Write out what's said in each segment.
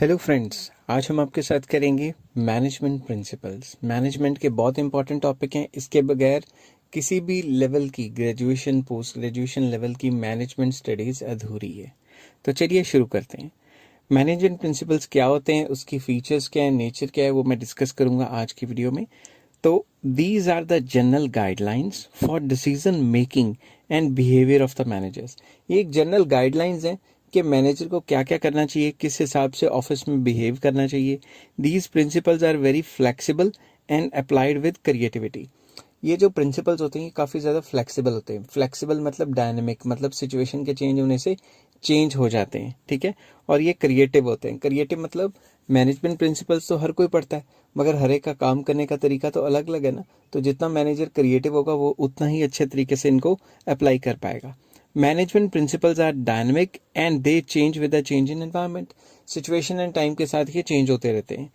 Hello friends, आज हम आपके साथ करेंगे मैनेजमेंट प्रिंसिपल्स। मैनेजमेंट के बहुत इंपॉर्टेंट टॉपिक हैं। इसके बगैर किसी भी लेवल की ग्रेजुएशन पोस्ट ग्रेजुएशन लेवल की मैनेजमेंट स्टडीज़ अधूरी है। तो चलिए शुरू करते हैं। मैनेजमेंट प्रिंसिपल्स क्या होते हैं, उसकी फीचर्स क्या है, नेचर क्या है, वो मैं डिस्कस करूंगा आज की वीडियो में। तो these are the general guidelines for decision making and behaviour of the managers. ये एक जनरल गाइडलाइंस हैं कि मैनेजर को क्या क्या करना चाहिए, किस हिसाब से ऑफिस में बिहेव करना चाहिए। These principles are very flexible and applied with creativity. ये जो प्रिंसिपल्स होते हैं ये काफ़ी ज़्यादा फ्लेक्सिबल होते हैं। फ्लेक्सिबल मतलब डायनेमिक, मतलब सिचुएशन के चेंज होने से चेंज हो जाते हैं, ठीक है। और ये क्रिएटिव होते हैं। क्रिएटिव मतलब मैनेजमेंट प्रिंसिपल्स तो हर कोई पढ़ता है, मगर हर एक का काम करने का तरीका तो अलग अलग है ना। तो जितना मैनेजर क्रिएटिव होगा वो उतना ही अच्छे तरीके से इनको अप्लाई कर पाएगा। Management principles are dynamic and they change with the change in environment. Situation and time के साथ ये चेंज होते रहते हैं।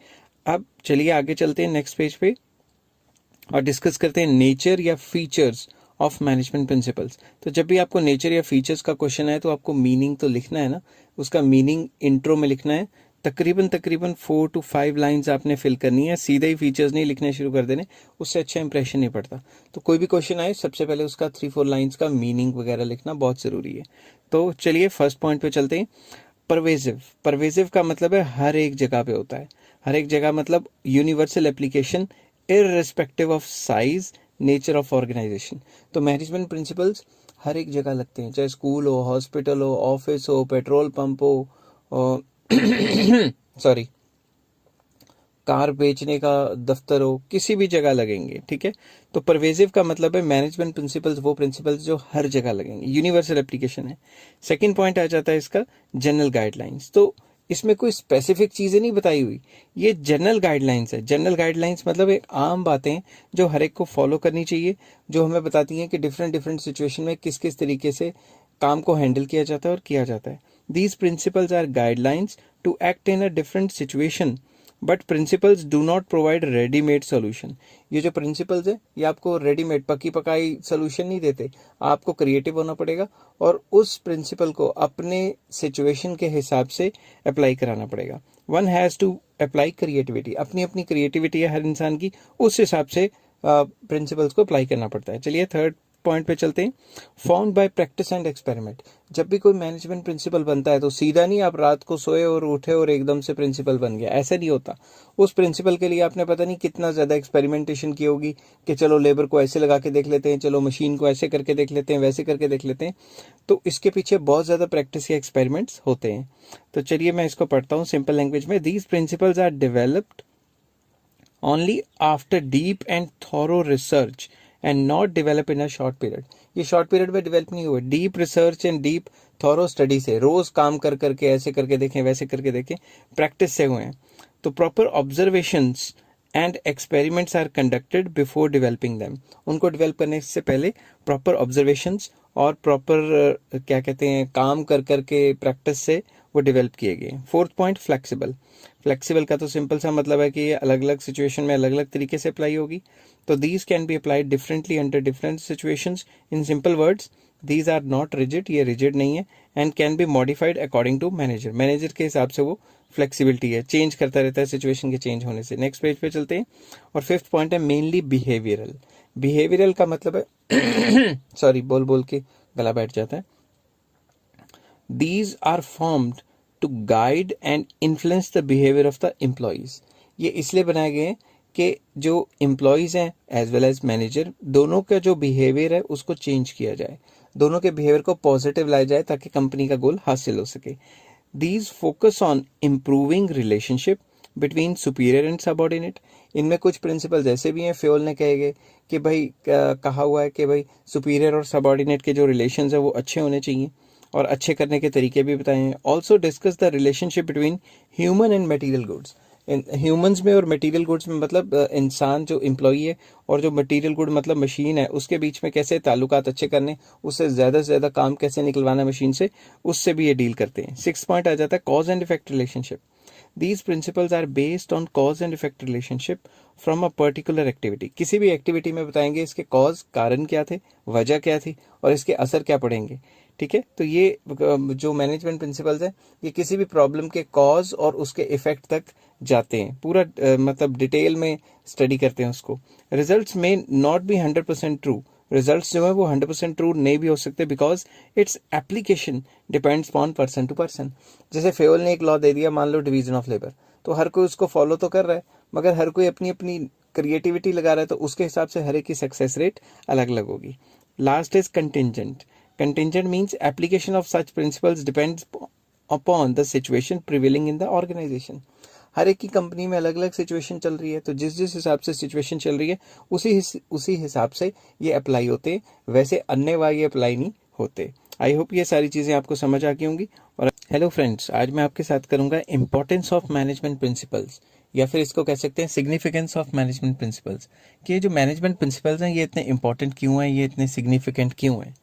अब चलिए आगे चलते हैं नेक्स्ट पेज पे और डिस्कस करते हैं नेचर या फीचर्स ऑफ मैनेजमेंट प्रिंसिपल्स। तो जब भी आपको नेचर या फीचर्स का क्वेश्चन आए तो आपको मीनिंग तो लिखना है ना। उसका मीनिंग इंट्रो में लिखना है। तकरीबन 4 to 5 लाइंस आपने फिल करनी है। सीधे ही फीचर्स नहीं लिखने शुरू कर देने, उससे अच्छा इंप्रेशन नहीं पड़ता। तो कोई भी क्वेश्चन आए सबसे पहले उसका 3-4 लाइंस का मीनिंग वगैरह लिखना बहुत ज़रूरी है। तो चलिए फर्स्ट पॉइंट पे चलते हैं। परवेजिव। परवेजिव का मतलब है हर एक जगह पे होता है। हर एक जगह मतलब universal application irrespective of size, nature of organisation. तो मैनेजमेंट प्रिंसिपल्स हर एक जगह लगते हैं, चाहे स्कूल हो, हॉस्पिटल हो, ऑफिस हो, पेट्रोल पंप हो, सॉरी कार बेचने का दफ्तर हो, किसी भी जगह लगेंगे, ठीक है। तो परवेजिव का मतलब है मैनेजमेंट प्रिंसिपल्स वो प्रिंसिपल्स जो हर जगह लगेंगे, यूनिवर्सल एप्लीकेशन है। सेकंड पॉइंट आ जाता है इसका जनरल गाइडलाइंस। तो इसमें कोई स्पेसिफिक चीजें नहीं बताई हुई, ये जनरल गाइडलाइंस है। जनरल गाइडलाइंस मतलब एक आम बातें जो हर एक को फॉलो करनी चाहिए, जो हमें बताती हैं कि डिफरेंट डिफरेंट सिचुएशन में किस किस तरीके से काम को हैंडल किया जाता है और किया जाता है। These principles are guidelines to act in a different situation but principles do not provide readymade solution. ये जो प्रिंसिपल्स है ये आपको रेडीमेड पकी पकाई सोल्यूशन नहीं देते। आपको क्रिएटिव होना पड़ेगा और उस प्रिंसिपल को अपने सिचुएशन के हिसाब से अप्लाई कराना पड़ेगा। One has to apply creativity. अपनी अपनी क्रिएटिविटी है हर इंसान की, उस हिसाब से प्रिंसिपल्स को अप्लाई करना पड़ता है। चलिए थर्ड पॉइंट पे चलते हैं। Found by practice and experiment. जब भी कोई मैनेजमेंट प्रिंसिपल बनता है तो सीधा नहीं आप रात को सोए और उठे और एकदम से प्रिंसिपल बन गया, ऐसा नहीं होता। उस प्रिंसिपल के लिए आपने पता नहीं कितना ज्यादा एक्सपेरिमेंटेशन की होगी कि चलो लेबर को ऐसे लगा के देख लेते हैं, चलो मशीन को ऐसे करके देख लेते हैं, वैसे करके देख लेते हैं। तो इसके पीछे बहुत ज्यादा प्रैक्टिस या एक्सपेरिमेंट्स होते हैं। तो चलिए मैं इसको पढ़ता हूँ सिंपल लैंग्वेज में। These principles are developed only after deep and thorough research and not develop in a short period. ये शॉर्ट पीरियड में डेवलप नहीं हुए, deep research and deep thorough study से, रोज काम कर करके ऐसे करके देखें, वैसे करके देखें, प्रैक्टिस से हुए हैं। तो proper observations and experiments are conducted before developing them. उनको डेवलप करने से पहले प्रॉपर ऑब्जर्वेशंस और प्रॉपर क्या कहते हैं काम कर करके प्रैक्टिस से वो डेवलप किए गए। Fourth point flexible. फ्लेक्सिबल का तो सिंपल सा मतलब है कि ये अलग अलग सिचुएशन में अलग अलग तरीके से अप्लाई होगी। तो these can be applied differently under different situations. In simple words these are not rigid, ये रिजिड नहीं है, and can be modified according to manager. Manager के हिसाब से वो फ्लेक्सिबिलिटी है, चेंज करता रहता है सिचुएशन के चेंज होने से। नेक्स्ट पेज पे चलते हैं और फिफ्थ पॉइंट है मेनली बिहेवियरल। बिहेवियरल का मतलब है सॉरी बोल बोल के गला बैठ जाता है। These are formed to guide and influence the behavior of the employees. ये इसलिए बनाए गए हैं कि जो एम्प्लॉयज़ हैं एज वेल एज मैनेजर, दोनों का जो बिहेवियर है उसको चेंज किया जाए, दोनों के बिहेवियर को पॉजिटिव लाया जाए ताकि कंपनी का गोल हासिल हो सके। These focus on improving relationship between superior and subordinate. इनमें कुछ प्रिंसिपल्स ऐसे भी हैं, फ्योल ने कहे गए कि भाई कहा हुआ है कि भाई सुपीरियर और सबॉर्डिनेट के जो रिलेशंस है वो अच्छे होने चाहिए और अच्छे करने के तरीके भी बताए हैं। Also discuss the relationship between human and material goods. Humans में और मटेरियल गुड्स में मतलब इंसान जो एम्प्लॉई है और जो मटेरियल गुड मतलब मशीन है उसके बीच में कैसे ताल्लुकात अच्छे करने, उससे ज़्यादा से ज़्यादा काम कैसे निकलवाना मशीन से, उससे भी ये डील करते हैं। सिक्स पॉइंट आ जाता है cause and effect relationship. These principles are based on cause and effect relationship from a particular activity. किसी भी एक्टिविटी में बताएंगे इसके कॉज कारण क्या थे, वजह क्या थी और इसके असर क्या पड़ेंगे, ठीक है। तो ये जो मैनेजमेंट प्रिंसिपल्स हैं ये किसी भी प्रॉब्लम के कॉज और उसके इफेक्ट तक जाते हैं, पूरा मतलब डिटेल में स्टडी करते हैं उसको। रिजल्ट्स में नॉट बी 100% ट्रू, रिजल्ट्स जो है वो 100% ट्रू नहीं भी हो सकते, because its application depends on person to person. जैसे फेवल ने एक लॉ दे दिया, मान लो डिवीजन ऑफ लेबर, तो हर कोई उसको फॉलो तो कर रहा है, मगर हर कोई अपनी अपनी क्रिएटिविटी लगा रहा है, तो उसके हिसाब से हर एक की सक्सेस रेट अलग अलग होगी। Last is contingent. Contingent means application of such principles depends upon the situation prevailing in the organisation. हर एक की कंपनी में अलग अलग सिचुएशन चल रही है, तो जिस जिस हिसाब से सिचुएशन चल रही है उसी हिसाब से ये अप्लाई होते हैं, वैसे अन्यथा ये अप्लाई नहीं होते। आई होप ये सारी चीज़ें आपको समझ आ गई होंगी। और हेलो फ्रेंड्स, आज मैं आपके साथ करूंगा इंपॉर्टेंस ऑफ मैनेजमेंट प्रिंसिपल्स, या फिर इसको कह सकते हैं सिग्निफिकेंस ऑफ मैनेजमेंट प्रिंसिपल्स, कि ये जो मैनेजमेंट प्रिंसिपल्स हैं ये इतने इंपॉर्टेंट क्यों हैं, ये इतने सिग्निफिकेंट क्यों हैं।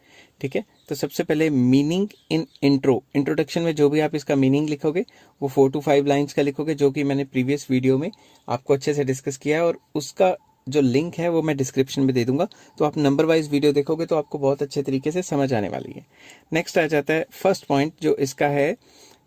ठीक है, तो सबसे पहले मीनिंग इन इंट्रोडक्शन में जो भी आप इसका मीनिंग लिखोगे वो 4 to 5 लाइंस का लिखोगे, जो कि मैंने प्रीवियस वीडियो में आपको अच्छे से डिस्कस किया है, और उसका जो लिंक है वो मैं डिस्क्रिप्शन में दे दूंगा, तो आप नंबर वाइज वीडियो देखोगे तो आपको बहुत अच्छे तरीके से समझ आने वाली है। नेक्स्ट आ जाता है फर्स्ट पॉइंट जो इसका है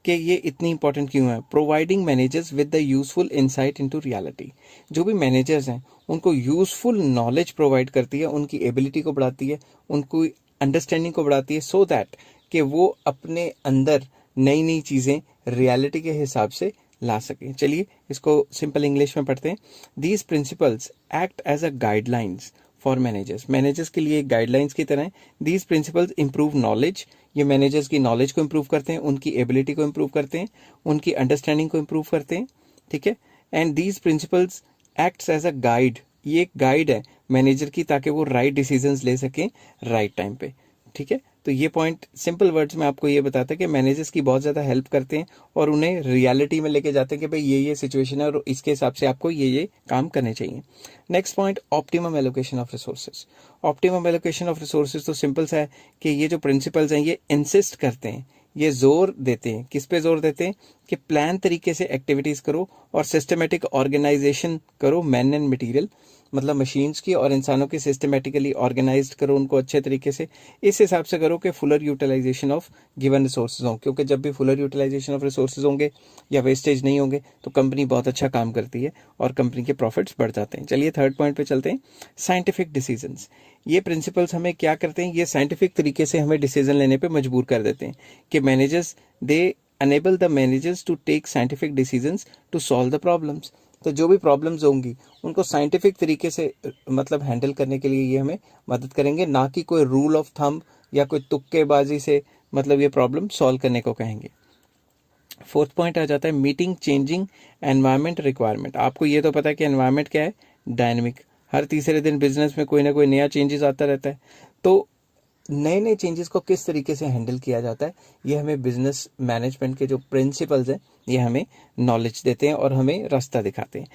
कि ये इतनी इंपॉर्टेंट क्यों है। Providing managers with the useful insight into reality. जो भी मैनेजर्स हैं उनको यूजफुल नॉलेज प्रोवाइड करती है, उनकी एबिलिटी को बढ़ाती है, उनको अंडरस्टैंडिंग को बढ़ाती है, सो दैट कि वो अपने अंदर नई नई चीज़ें रियलिटी के हिसाब से ला सकें। चलिए इसको सिंपल इंग्लिश में पढ़ते हैं। These principles act as a guidelines for managers के लिए गाइडलाइंस की तरह। दीज प्रिंसिपल्स इंप्रूव नॉलेज, ये मैनेजर्स की नॉलेज को इंप्रूव करते हैं, उनकी एबिलिटी को इंप्रूव करते हैं, उनकी अंडरस्टैंडिंग को इंप्रूव करते हैं। ठीक है, and these principles acts as a guide, ये एक गाइड है मैनेजर की, ताकि वो राइट डिसीजंस ले सकें राइट टाइम पे। ठीक है, तो ये पॉइंट सिंपल वर्ड्स में आपको ये बताता है कि मैनेजर्स की बहुत ज़्यादा हेल्प करते हैं और उन्हें रियलिटी में लेके जाते हैं कि भाई ये सिचुएशन है और इसके हिसाब से आपको ये काम करने चाहिए। Next point, optimum allocation of resources. Optimum allocation of resources तो सिंपल सा है कि ये जो प्रिंसिपल्स हैं ये इंसिस्ट करते हैं, ये जोर देते हैं, किस पे जोर देते हैं कि प्लान तरीके से एक्टिविटीज़ करो और सिस्टमेटिक ऑर्गेनाइजेशन करो, मैन एंड मटीरियल मतलब मशीन्स की और इंसानों की सिस्टमेटिकली ऑर्गेनाइज्ड करो उनको अच्छे तरीके से, इस हिसाब से करो कि fuller utilisation of given resources हों, क्योंकि जब भी फुलर यूटिलाइजेशन ऑफ रिसोर्सेज होंगे या वेस्टेज नहीं होंगे तो कंपनी बहुत अच्छा काम करती है और कंपनी के प्रॉफिट्स बढ़ जाते हैं। चलिए थर्ड पॉइंट पे चलते हैं, साइंटिफिक डिसीजंस। ये प्रिंसिपल्स हमें क्या करते हैं, ये साइंटिफिक तरीके से हमें डिसीजन लेने पे मजबूर कर देते हैं कि managers they enable the managers to take scientific decisions to solve the problems। तो जो भी प्रॉब्लम्स होंगी उनको साइंटिफिक तरीके से मतलब हैंडल करने के लिए ये हमें मदद करेंगे, ना कि कोई रूल ऑफ थंब या कोई तुक्केबाजी से मतलब ये प्रॉब्लम सॉल्व करने को कहेंगे। फोर्थ पॉइंट आ जाता है मीटिंग चेंजिंग एनवायरमेंट रिक्वायरमेंट। आपको ये तो पता है कि एनवायरमेंट क्या है, डायनेमिक, हर तीसरे दिन बिजनेस में कोई ना कोई नया चेंजेस आता रहता है, तो नए नए चेंजेस को किस तरीके से हैंडल किया जाता है ये हमें बिजनेस मैनेजमेंट के जो प्रिंसिपल्स हैं ये हमें नॉलेज देते हैं और हमें रास्ता दिखाते हैं।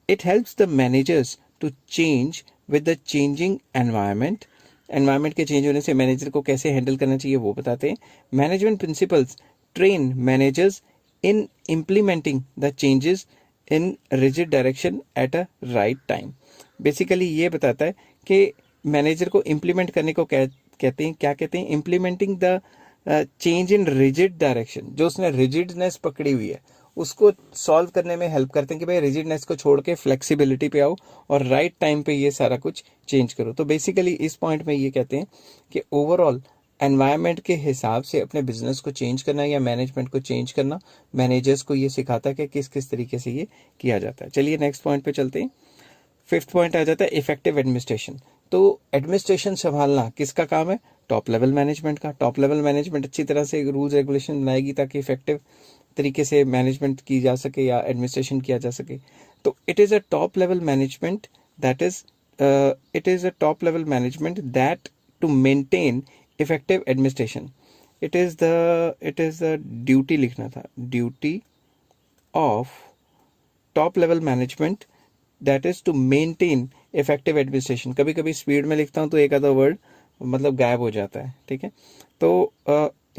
It helps the managers to change with the changing environment. Environment के चेंज होने से मैनेजर को कैसे हैंडल करना चाहिए वो बताते हैं। Management principles train managers in implementing the changes in rigid direction at a right time. Basically ये बताता है कि मैनेजर को इम्प्लीमेंट करने को क्या कहते हैं, implementing the change in rigid direction. जो उसने रिजिडनेस पकड़ी हुई है उसको सॉल्व करने में हेल्प करते हैं कि भाई रिजिडनेस को छोड़ के फ्लेक्सिबिलिटी पे आओ और राइट टाइम पे ये सारा कुछ चेंज करो। तो बेसिकली इस पॉइंट में ये कहते हैं कि ओवरऑल एनवायरनमेंट के हिसाब से अपने बिजनेस को चेंज करना या मैनेजमेंट को चेंज करना मैनेजर्स को ये सिखाता है कि किस किस तरीके से ये किया जाता है। चलिए नेक्स्ट पॉइंट पे चलते हैं। फिफ्थ पॉइंट आ जाता है इफेक्टिव एडमिनिस्ट्रेशन। तो एडमिनिस्ट्रेशन संभालना किसका काम है, टॉप लेवल मैनेजमेंट का। टॉप लेवल मैनेजमेंट अच्छी तरह से रूल्स रेगुलेशन बनाएगी ताकि इफेक्टिव तरीके से मैनेजमेंट की जा सके या एडमिनिस्ट्रेशन किया जा सके। तो it is a top level management that to maintain effective administration. It is the duty लिखना था, duty of top level management that is to maintain effective administration. कभी कभी स्पीड में लिखता हूँ तो एक आधा वर्ड मतलब गायब हो जाता है, ठीक है। तो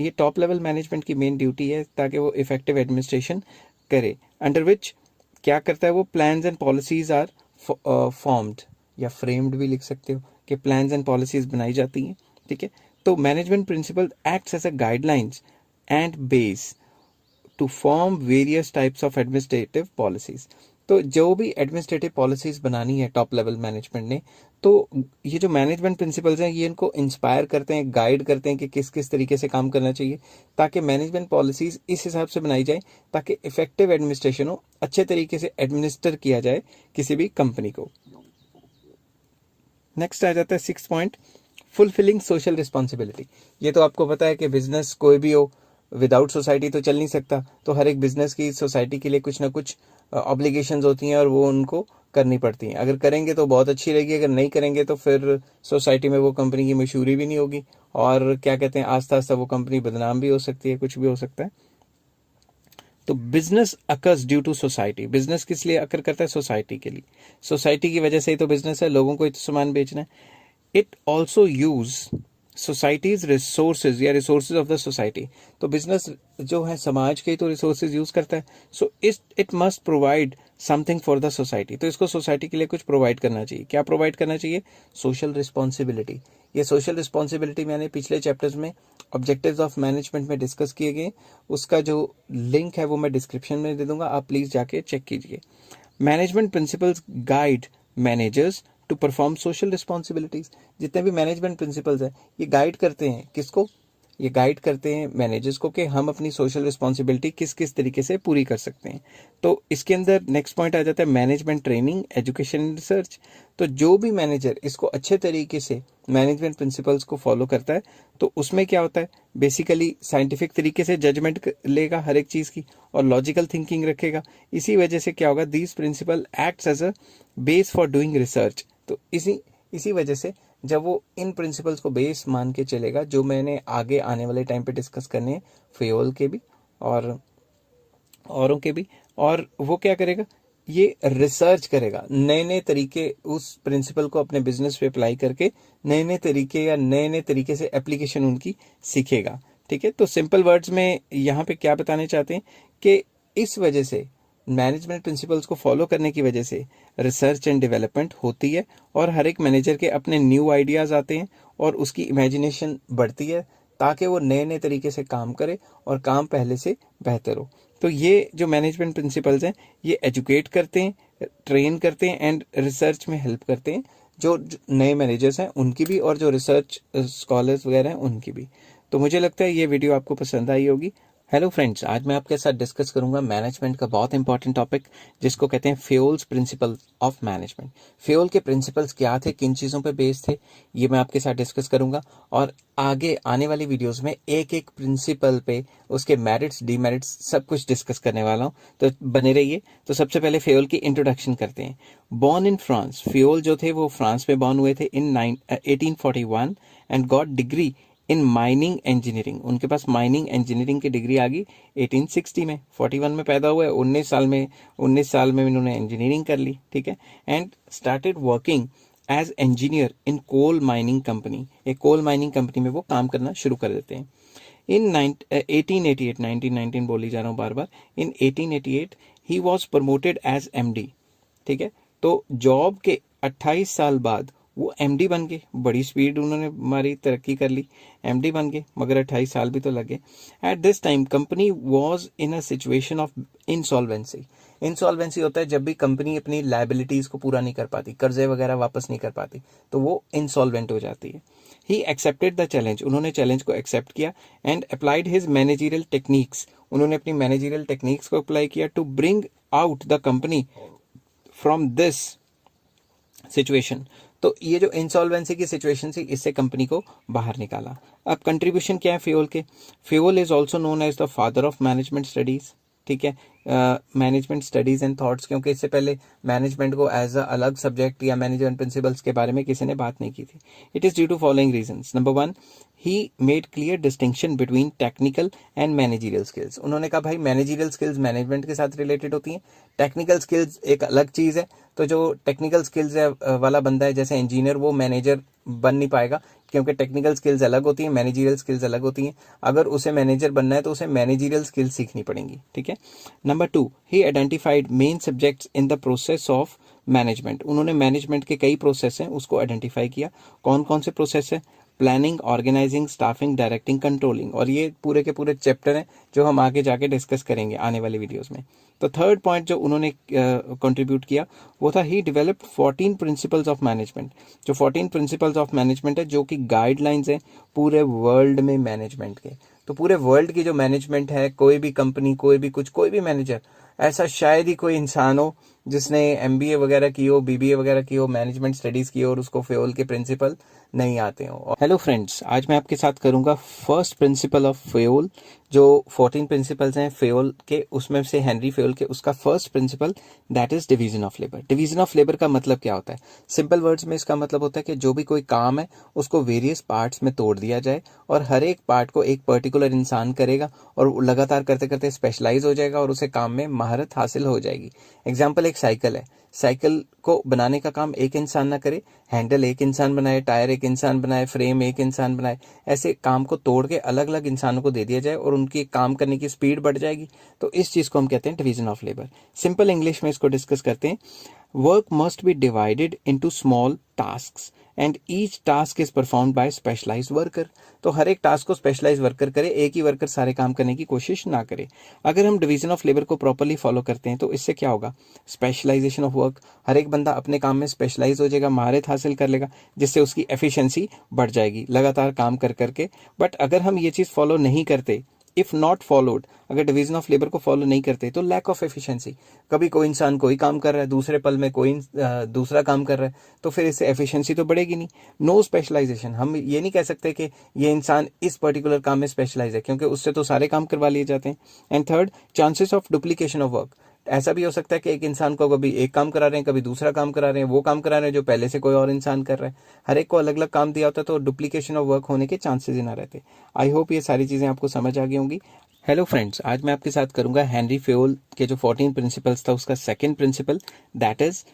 ये टॉप लेवल मैनेजमेंट की मेन ड्यूटी है ताकि वो इफेक्टिव एडमिनिस्ट्रेशन करे, अंडर विच क्या करता है वो plans and policies are formed या फ्रेम्ड भी लिख सकते हो कि प्लान्स एंड पॉलिसीज बनाई जाती हैं, ठीक है। तो management principle acts as a guidelines and base to form various types of administrative policies. तो जो भी एडमिनिस्ट्रेटिव पॉलिसीज बनानी है टॉप लेवल मैनेजमेंट ने, तो ये जो मैनेजमेंट प्रिंसिपल्स हैं ये इनको इंस्पायर करते हैं, गाइड करते हैं कि किस किस तरीके से काम करना चाहिए, ताकि मैनेजमेंट पॉलिसीज इस हिसाब से बनाई जाए ताकि इफेक्टिव एडमिनिस्ट्रेशन हो, अच्छे तरीके से एडमिनिस्टर किया जाए किसी भी कंपनी को। नेक्स्ट आ जाता है 6 पॉइंट, फुलफिलिंग सोशल रिस्पॉन्सिबिलिटी। ये तो आपको पता है कि बिजनेस कोई भी हो, विदाउट सोसाइटी तो चल नहीं सकता, तो हर एक बिजनेस की सोसाइटी के लिए कुछ ना कुछ ऑब्लिगेशंस होती हैं और वो उनको करनी पड़ती हैं। अगर करेंगे तो बहुत अच्छी रहेगी, अगर नहीं करेंगे तो फिर सोसाइटी में वो कंपनी की मशहूरी भी नहीं होगी, और क्या कहते हैं, आस्ता आस्ता वो कंपनी बदनाम भी हो सकती है, कुछ भी हो सकता है। तो business occurs due to society. Business किस लिए अकर करता है? सोसाइटी के लिए। सोसाइटी की वजह से ही तो बिजनेस है, लोगों को ही तो सामान बेचना है। It also use societies resources या रिसोर्सेज ऑफ द सोसाइटी। तो बिजनेस जो है समाज के ही तो रिसोर्सेज यूज करता है। So it must provide something for the society. तो इसको सोसाइटी के लिए कुछ प्रोवाइड करना चाहिए। क्या प्रोवाइड करना चाहिए? Social responsibility. ये सोशल रिस्पॉन्सिबिलिटी मैंने पिछले चैप्टर्स में ऑब्जेक्टिव्स ऑफ मैनेजमेंट में डिस्कस किए गए, उसका जो लिंक है वो मैं डिस्क्रिप्शन में दे दूंगा, आप प्लीज जाके चेक कीजिए। Management principles guide managers to perform social responsibilities. जितने भी मैनेजमेंट प्रिंसिपल्स हैं ये गाइड करते हैं किसको? ये गाइड करते हैं मैनेजर्स को कि हम अपनी सोशल रिस्पॉन्सिबिलिटी किस किस तरीके से पूरी कर सकते हैं। तो इसके अंदर नेक्स्ट पॉइंट आ जाता है management training, education and research. तो जो भी मैनेजर इसको अच्छे तरीके से मैनेजमेंट प्रिंसिपल्स को फॉलो करता है तो उसमें क्या होता है, बेसिकली साइंटिफिक तरीके से जजमेंट लेगा हर एक चीज की और लॉजिकल थिंकिंग रखेगा। इसी वजह से क्या होगा, these principle acts as a base for doing research. तो इसी वजह से जब वो इन प्रिंसिपल्स को बेस मान के चलेगा, जो मैंने आगे आने वाले टाइम पे डिस्कस करने हैं, फेयोल के भी और औरों के भी, और वो क्या करेगा, ये रिसर्च करेगा, नए नए तरीके उस प्रिंसिपल को अपने बिजनेस पे अप्लाई करके नए नए तरीके या नए नए तरीके से एप्लीकेशन उनकी सीखेगा। ठीक है, तो सिंपल वर्ड्स में यहाँ पे क्या बताने चाहते हैं कि इस वजह से मैनेजमेंट प्रिंसिपल्स को फॉलो करने की वजह से रिसर्च एंड डेवलपमेंट होती है और हर एक मैनेजर के अपने न्यू आइडियाज आते हैं और उसकी इमेजिनेशन बढ़ती है ताकि वो नए नए तरीके से काम करे और काम पहले से बेहतर हो। तो ये जो मैनेजमेंट प्रिंसिपल्स हैं ये एजुकेट करते हैं, ट्रेन करते हैं एंड रिसर्च में हेल्प करते हैं, जो नए मैनेजर्स हैं उनकी भी और जो रिसर्च स्कॉलर्स वगैरह हैं उनकी भी। तो मुझे लगता है ये वीडियो आपको पसंद आई होगी। हेलो फ्रेंड्स, आज मैं आपके साथ डिस्कस करूंगा मैनेजमेंट का बहुत इंपॉर्टेंट टॉपिक जिसको कहते हैं फेयोल्स प्रिंसिपल ऑफ मैनेजमेंट। फेयोल के प्रिंसिपल्स क्या थे, किन चीज़ों पे बेस्ड थे, ये मैं आपके साथ डिस्कस करूंगा और आगे आने वाली वीडियोस में एक एक प्रिंसिपल पे उसके मेरिट्स डीमेरिट्स सब कुछ डिस्कस करने वाला हूँ, तो बने रहिए। तो सबसे पहले फेयोल की इंट्रोडक्शन करते हैं। बॉर्न इन फ्रांस, फेयोल जो थे वो फ्रांस में बॉर्न हुए थे इन 1841 and got degree in mining engineering. उनके पास माइनिंग इंजीनियरिंग की डिग्री आ गई 1860 में। 41 में पैदा हुए, 19 साल में इन्होंने इंजीनियरिंग कर ली। ठीक है, and started working as engineer in coal mining company. एक कोल माइनिंग कंपनी में वो काम करना शुरू कर देते हैं। इन 1888, 1919 बोली जा रहा हूँ बार बार, in 1888 he was promoted as MD। ठीक है, तो जॉब के 28 साल बाद वो MD बन गए। बड़ी स्पीड उन्होंने मारी, तरक्की कर ली, MD बन गए, मगर 28 साल भी तो लगे। At this time company was in a situation of insolvency. Insolvency होता है जब भी कंपनी अपनी लायबिलिटीज को पूरा नहीं कर पाती, कर्जे वगैरह वापस नहीं कर पाती, तो वो इंसॉल्वेंट हो जाती है। ही एक्सेप्टेड द चैलेंज, उन्होंने चैलेंज को एक्सेप्ट किया and applied his managerial techniques, उन्होंने अपनी मैनेजरियल टेक्निक्स को अप्लाई किया to bring out the company from this situation. तो ये जो इंसॉल्वेंसी की सिचुएशन थी, इससे कंपनी को बाहर निकाला। अब कंट्रीब्यूशन क्या है फेयोल के? Fayol is also known as the father of management studies. ठीक है, मैनेजमेंट स्टडीज एंड थॉट्स, क्योंकि इससे पहले मैनेजमेंट को एज अ अलग सब्जेक्ट या मैनेजमेंट प्रिंसिपल्स के बारे में किसी ने बात नहीं की थी। It is due to following reasons. Number 1, he made clear distinction between technical and managerial skills. उन्होंने कहा भाई मैनेजरियल स्किल्स मैनेजमेंट के साथ रिलेटेड होती हैं, टेक्निकल स्किल्स एक अलग चीज़ है। तो जो टेक्निकल स्किल्स वाला बंदा है जैसे इंजीनियर, वो मैनेजर बन नहीं पाएगा, क्योंकि टेक्निकल स्किल्स अलग होती हैं, मैनेजरियल स्किल्स अलग होती हैं। अगर उसे मैनेजर बनना है तो उसे मैनेजरियल स्किल्स सीखनी पड़ेंगी। ठीक है, number 2, he identified main subjects in the process of management. उन्होंने मैनेजमेंट के कई प्रोसेस हैं उसको आइडेंटिफाई किया। कौन कौन से प्रोसेस है? Planning, organising, staffing, directing, controlling. और ये पूरे के पूरे चैप्टर हैं जो हम आगे जाके डिस्कस करेंगे आने वाली वीडियोस में। तो थर्ड पॉइंट जो उन्होंने कंट्रीब्यूट किया वो था he developed 14 principles of management. जो 14 प्रिंसिपल्स ऑफ मैनेजमेंट है जो कि गाइडलाइंस है पूरे वर्ल्ड में मैनेजमेंट के। तो पूरे वर्ल्ड की जो मैनेजमेंट है, कोई भी कंपनी, कोई भी कुछ, कोई भी मैनेजर, ऐसा शायद ही कोई इंसान हो जिसने एमबीए वगैरह की हो, बीबीए वगैरह की हो, मैनेजमेंट स्टडीज की हो और उसको फ्यूल के प्रिंसिपल नहीं आते हो। हेलो फ्रेंड्स, आज मैं आपके साथ करूंगा फर्स्ट प्रिंसिपल ऑफ फ्यूल। जो 14 प्रिंसिपल्स हैं फ्यूल के, उसमें से हेनरी फ्यूल के उसका first principle that is division of labour. Division of labour का मतलब क्या होता है? सिंपल वर्ड्स में इसका मतलब होता है कि जो भी कोई काम है उसको वेरियस पार्ट्स में तोड़ दिया जाए और हर एक पार्ट को एक पर्टिकुलर इंसान करेगा और लगातार करते करते स्पेशलाइज हो जाएगा और उसे काम में महारत हासिल हो जाएगी। एग्जाम्पल एक साइकिल है। साइकिल को बनाने का काम एक इंसान ना करे, हैंडल एक इंसान बनाए, टायर एक इंसान बनाए, फ्रेम एक इंसान बनाए, ऐसे काम को तोड़ के अलग अलग इंसानों को दे दिया जाए और उनकी काम करने की स्पीड बढ़ जाएगी। तो इस चीज को हम कहते हैं division of labour. Simple English में इसको डिस्कस करते हैं। Work must be divided into small tasks and each task is performed by specialised worker. तो हर एक टास्क को स्पेशलाइज्ड वर्कर करे, एक ही वर्कर सारे काम करने की कोशिश ना करे। अगर हम डिवीजन ऑफ लेबर को प्रॉपर्ली फॉलो करते हैं तो इससे क्या होगा? Specialization of work. हर एक बंदा अपने काम में स्पेशलाइज हो जाएगा, महारत हासिल कर लेगा, जिससे उसकी एफिशिएंसी बढ़ जाएगी लगातार काम कर करके। बट अगर हम ये चीज फॉलो नहीं करते, इफ नॉट फॉलोड, अगर डिवीजन ऑफ लेबर को फॉलो नहीं करते तो लैक ऑफ एफिशिएंसी। कभी कोई इंसान कोई काम कर रहा है, दूसरे पल में कोई दूसरा काम कर रहा है, तो फिर इससे एफिशिएंसी तो बढ़ेगी नहीं। नो स्पेशलाइजेशन, हम ये नहीं कह सकते कि ये इंसान इस पर्टिकुलर काम में स्पेशलाइज है, क्योंकि उससे तो सारे काम करवा लिए जाते हैं। And third, chances of duplication of work. ऐसा भी हो सकता है कि एक इंसान को कभी एक काम करा रहे हैं, कभी दूसरा काम करा रहे हैं, वो काम करा रहे हैं जो पहले से कोई और इंसान कर रहा है। हर एक को अलग अलग काम दिया होता है तो डुप्लीकेशन ऑफ वर्क होने के चांसेस ही ना रहते। आई होप ये सारी चीजें आपको समझ आ गई होंगी। हेलो फ्रेंड्स, आज मैं आपके साथ करूंगा हेनरी फ्यूल के जो 14 प्रिंसिपल्स था उसका second principle that is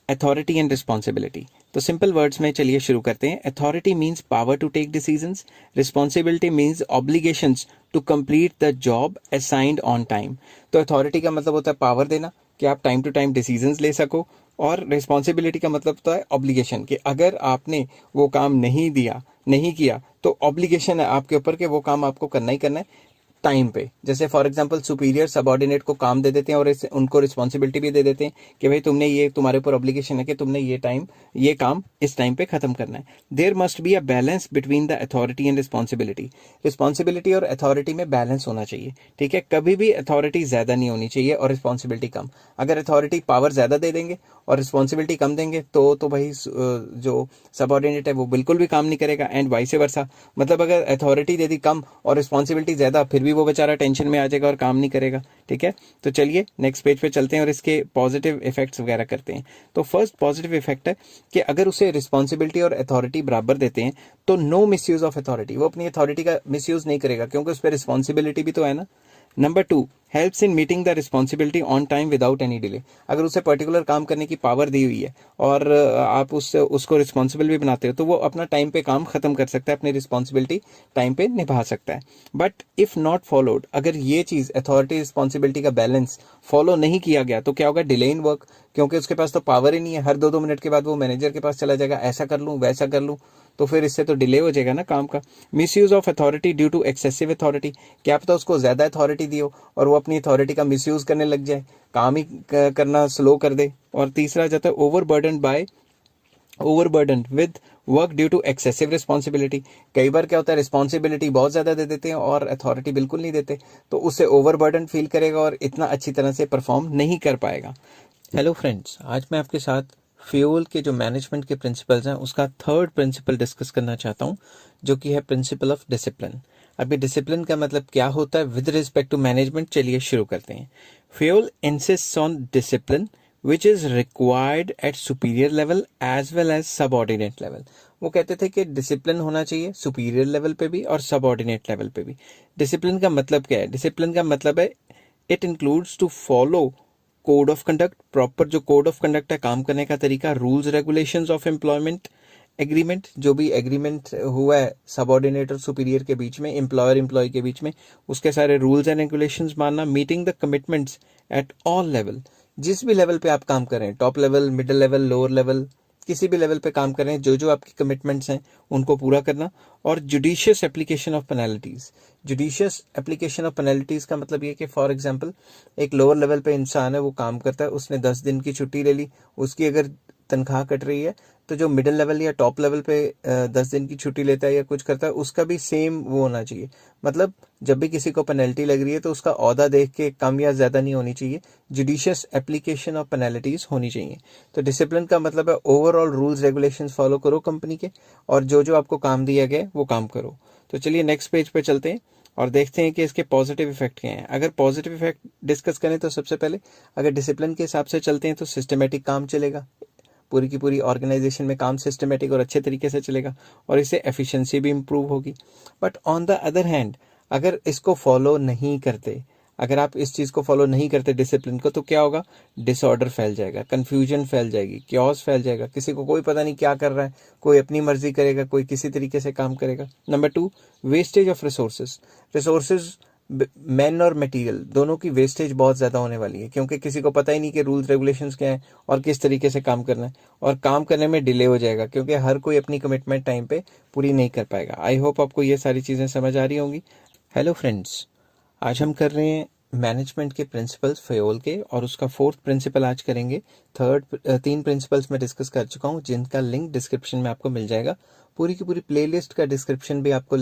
authority and responsibility. तो सिंपल वर्ड्स में चलिए शुरू करते हैं। Authority means power to take decisions, responsibility means obligations to complete the job assigned on time. तो अथॉरिटी का मतलब होता है पावर देना कि आप टाइम टू टाइम डिसीजंस ले सको, और रिस्पॉन्सिबिलिटी का मतलब होता है ऑब्लिगेशन कि अगर आपने वो काम नहीं किया तो ऑब्लिगेशन है आपके ऊपर कि वो काम आपको करना ही करना है टाइम पे। जैसे फॉर एग्जांपल सुपीरियर सबऑर्डिनेट को काम दे देते हैं और उनको रिस्पॉन्सिबिलिटी भी दे देते हैं कि भाई तुमने ये, तुम्हारे ऊपर ऑब्लिगेशन है कि तुमने ये काम इस टाइम पे खत्म करना है। There must be a balance between the authority and responsibility. Responsibility और अथॉरिटी में बैलेंस होना चाहिए, ठीक है। कभी भी अथॉरिटी ज्यादा नहीं होनी चाहिए और रिस्पॉन्सिबिलिटी कम। अगर अथॉरिटी पावर ज्यादा दे देंगे और रिस्पॉन्सिबिलिटी कम देंगे तो भाई जो सबऑर्डिनेट है वो बिल्कुल भी काम नहीं करेगा, एंड वाइस वर्सा। मतलब अगर अथॉरिटी दे दी कम और रिस्पॉन्सिबिलिटी ज्यादा, फिर भी वो बेचारा टेंशन में आ जाएगा और काम नहीं करेगा, ठीक है। तो चलिए नेक्स्ट पेज पे चलते हैं और इसके पॉजिटिव इफेक्ट्स वगैरह करते हैं। तो फर्स्ट पॉजिटिव इफेक्ट है कि अगर उसे रिस्पॉन्सिबिलिटी और अथॉरिटी बराबर देते हैं तो नो मिसयूज ऑफ अथॉरिटी। वो अपनी अथॉरिटी का मिसयूज नहीं करेगा क्योंकि उस पर रिस्पॉन्सिबिलिटी भी तो है ना। Number 2, helps in meeting the responsibility on time without any delay. अगर उसे पर्टिकुलर काम करने की पावर दी हुई है और आप उसको रिस्पॉन्सिबल भी बनाते हो तो वो अपना टाइम पे काम खत्म कर सकता है, अपनी रिस्पॉन्सिबिलिटी टाइम पे निभा सकता है। बट इफ नॉट फॉलोड, अगर ये चीज अथॉरिटी रिस्पॉन्सिबिलिटी का बैलेंस फॉलो नहीं किया गया तो क्या होगा? डिले इन वर्क, क्योंकि उसके पास तो पावर ही नहीं है। हर 2-2 मिनट के बाद वो मैनेजर के पास चला जाएगा, ऐसा कर लूं वैसा कर लूं, तो फिर इससे तो डिले हो जाएगा ना काम का। Misuse of authority due to excessive authority. क्या पता उसको ज्यादा अथॉरिटी दी हो और वो अपनी अथॉरिटी का मिसयूज करने लग जाए, काम ही करना स्लो कर दे। और तीसरा जाता है overburden with work due to excessive responsibility. कई बार क्या होता है, रिस्पॉन्सिबिलिटी बहुत ज्यादा दे देते हैं और अथॉरिटी बिल्कुल नहीं देते, तो उससे ओवरबर्डन फील करेगा और इतना अच्छी तरह से परफॉर्म नहीं कर पाएगा। हेलो फ्रेंड्स, आज मैं आपके साथ फ्यूल के जो मैनेजमेंट के प्रिंसिपल्स हैं उसका थर्ड प्रिंसिपल डिस्कस करना चाहता हूं, जो कि है प्रिंसिपल ऑफ डिसिप्लिन। अभी डिसिप्लिन का मतलब क्या होता है विद रिस्पेक्ट टू मैनेजमेंट, चलिए शुरू करते हैं। Fayol insists on discipline which is required at superior level as well as subordinate level. वो कहते थे कि डिसिप्लिन होना चाहिए सुपीरियर लेवल पे भी और सबऑर्डिनेट लेवल पे भी। डिसिप्लिन का मतलब क्या है? डिसिप्लिन का मतलब है it includes to follow code of conduct, proper जो कोड ऑफ कंडक्ट है, काम करने का तरीका, rules regulations of employment agreement, जो भी एग्रीमेंट हुआ है सबऑर्डिनेट और सुपीरियर के बीच में, एम्प्लॉयर एम्प्लॉय के बीच में, उसके सारे रूल्स एंड रेगुलेशंस मानना। Meeting the commitments at all level, जिस भी लेवल पे आप काम कर रहे हैं, top level, middle level, lower level, किसी भी लेवल पे काम कर रहे हैं, जो जो आपकी कमिटमेंट्स हैं उनको पूरा करना, और judicious application of penalties. Judicious application of penalties का मतलब ये कि फॉर एग्जांपल एक लोअर लेवल पे इंसान है, वो काम करता है, उसने 10 दिन की छुट्टी ले ली, उसकी अगर तनख्वाह कट रही है, तो जो मिडिल लेवल या टॉप लेवल पे 10 दिन की छुट्टी लेता है या कुछ करता है, उसका भी सेम वो होना चाहिए। मतलब जब भी किसी को पेनल्टी लग रही है तो उसका ओहदा देख के कम या ज्यादा नहीं होनी चाहिए, जुडिशियस एप्लीकेशन ऑफ पेनल्टीज होनी चाहिए। तो डिसिप्लिन का मतलब है ओवरऑल रूल्स रेगुलेशंस फॉलो करो कंपनी के, और जो जो आपको काम दिया गया वो काम करो। तो चलिए नेक्स्ट पेज पे चलते हैं और देखते हैं कि इसके पॉजिटिव इफेक्ट क्या हैं। अगर पॉजिटिव इफेक्ट डिस्कस करें तो सबसे पहले अगर डिसिप्लिन के हिसाब से चलते हैं तो सिस्टमेटिक काम चलेगा, पूरी की पूरी ऑर्गेनाइजेशन में काम सिस्टमेटिक और अच्छे तरीके से चलेगा, और इससे एफिशिएंसी भी इंप्रूव होगी। But on the other hand अगर इसको फॉलो नहीं करते, अगर आप इस चीज़ को फॉलो नहीं करते डिसिप्लिन को, तो क्या होगा, डिसऑर्डर फैल जाएगा, कंफ्यूजन फैल जाएगी, क्योस फैल जाएगा, किसी को कोई पता नहीं क्या कर रहा है, कोई अपनी मर्जी करेगा, कोई किसी तरीके से काम करेगा। Number 2, wastage of resources man और मटेरियल दोनों की वेस्टेज बहुत ज़्यादा होने वाली है, क्योंकि किसी को पता ही नहीं कि रूल्स रेगुलेशंस क्या है और किस तरीके से काम करना है, और काम करने में डिले हो जाएगा क्योंकि हर कोई अपनी कमिटमेंट टाइम पे पूरी नहीं कर पाएगा। आई होप आपको ये सारी चीज़ें समझ आ रही होंगी। हेलो फ्रेंड्स, आज हम कर रहे हैं मैनेजमेंट के प्रिंसिपल्स फेयोल के, और उसका 4th प्रिंसिपल आज करेंगे। 3 प्रिंसिपल्स मैं डिस्कस कर चुका हूँ, जिनका लिंक डिस्क्रिप्शन में आपको मिल जाएगा। पूरी की पूरी प्लेलिस्ट का डिस्क्रिप्शन भी आपको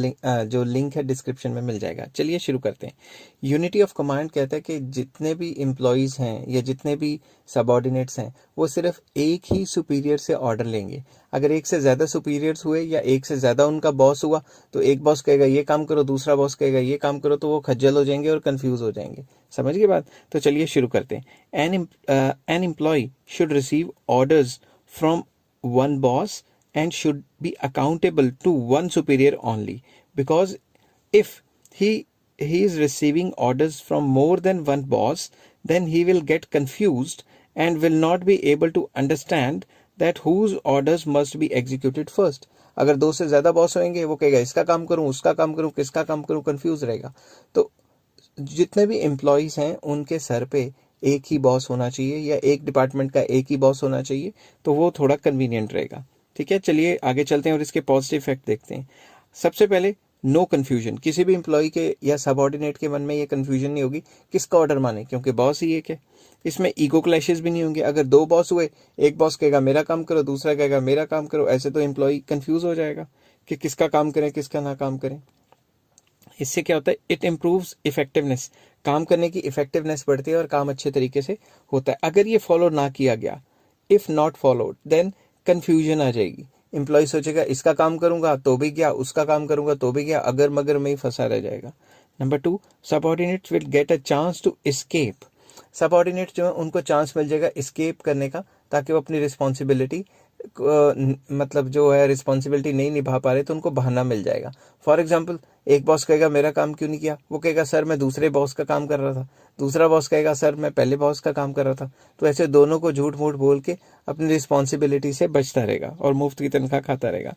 जो लिंक है डिस्क्रिप्शन में मिल जाएगा। चलिए शुरू करते हैं। यूनिटी ऑफ कमांड कहता है कि जितने भी एम्प्लॉयज हैं या जितने भी सबऑर्डिनेट्स हैं, वो सिर्फ एक ही सुपीरियर से ऑर्डर लेंगे। अगर एक से ज्यादा सुपीरियर्स हुए या एक से ज्यादा उनका बॉस हुआ, तो एक बॉस कहेगा ये काम करो, दूसरा बॉस कहेगा ये काम करो, तो वो खज्जल हो जाएंगे और कंफ्यूज हो जाएंगे। समझ गए बात? तो चलिए शुरू करते हैं। An employee should receive orders from one boss and should be accountable to one superior only, because if he is receiving orders from more than one boss, then he will get confused and will not be able to understand that whose orders must be executed first. अगर 2 से ज्यादा boss होंगे, वो कहेगा इसका काम करूं, उसका काम करूं, किसका काम करूं, कंफ्यूज रहेगा। तो जितने भी एम्प्लॉयज हैं उनके सर पे एक ही बॉस होना चाहिए या एक डिपार्टमेंट का एक ही बॉस होना चाहिए, तो वो थोड़ा कन्वीनियंट रहेगा। ठीक है, चलिए आगे चलते हैं और इसके पॉजिटिव इफेक्ट देखते हैं। सबसे पहले नो कंफ्यूजन, किसी भी एम्प्लॉय के या सबऑर्डिनेट के मन में ये कंफ्यूजन नहीं होगी किसका ऑर्डर माने, क्योंकि बॉस ही एक है। इसमें ईगो क्लैशेस भी नहीं होंगे। अगर 2 बॉस हुए, एक बॉस कहेगा मेरा काम करो, दूसरा कहेगा मेरा काम करो, ऐसे तो एम्प्लॉय कंफ्यूज हो जाएगा कि किसका काम करें किसका ना काम करें। इससे क्या होता है, इट इम्प्रूव्स इफेक्टिवनेस, काम करने की इफेक्टिवनेस बढ़ती है और काम अच्छे तरीके से होता है। अगर ये फॉलो ना किया गया, if not followed, then confusion आ जाएगी। एम्प्लॉय सोचेगा इसका काम करूंगा तो भी गया, उसका काम करूंगा तो भी गया, अगर मगर में ही फंसा रह जाएगा। Number 2, subordinates will get a chance to escape. Subordinates जो है उनको चांस मिल जाएगा एस्केप करने का, ताकि वो अपनी रिस्पॉन्सिबिलिटी मतलब जो है रिस्पॉन्सिबिलिटी नहीं निभा पा रहे तो उनको बहाना मिल जाएगा। फॉर एग्जाम्पल, एक बॉस कहेगा मेरा काम क्यों नहीं किया, वो कहेगा सर मैं दूसरे बॉस का काम कर रहा था। दूसरा बॉस कहेगा सर मैं पहले बॉस का काम कर रहा था। तो ऐसे दोनों को झूठ मूठ बोल के अपनी रिस्पॉन्सिबिलिटी से बचता रहेगा और मुफ्त की तनख्वाह खाता रहेगा।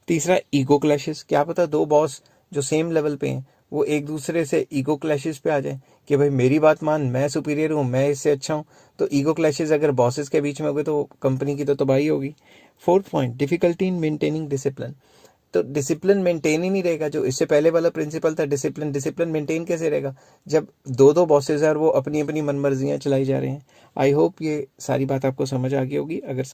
तीसरा, ईगो क्लैशेस। क्या पता 2 बॉस जो सेम लेवल पे हैं वो एक दूसरे से ईगो क्लैशेस पे आ जाए कि भाई मेरी बात मान, मैं सुपीरियर हूँ, मैं इससे अच्छा हूँ। तो ईगो क्लैशेस अगर बॉसेस के बीच में हो गए तो कंपनी की तो तबाही होगी। 4th point, difficulty in maintaining discipline. तो डिसिप्लिन मेंटेन ही नहीं रहेगा। जो इससे पहले वाला प्रिंसिपल था डिसिप्लिन मेंटेन कैसे रहेगा जब 2 बॉसेस हैं और वो अपनी अपनी मनमर्जियां चलाई जा रहे हैं। आई होप ये सारी बात आपको समझ आ गई होगी। अगर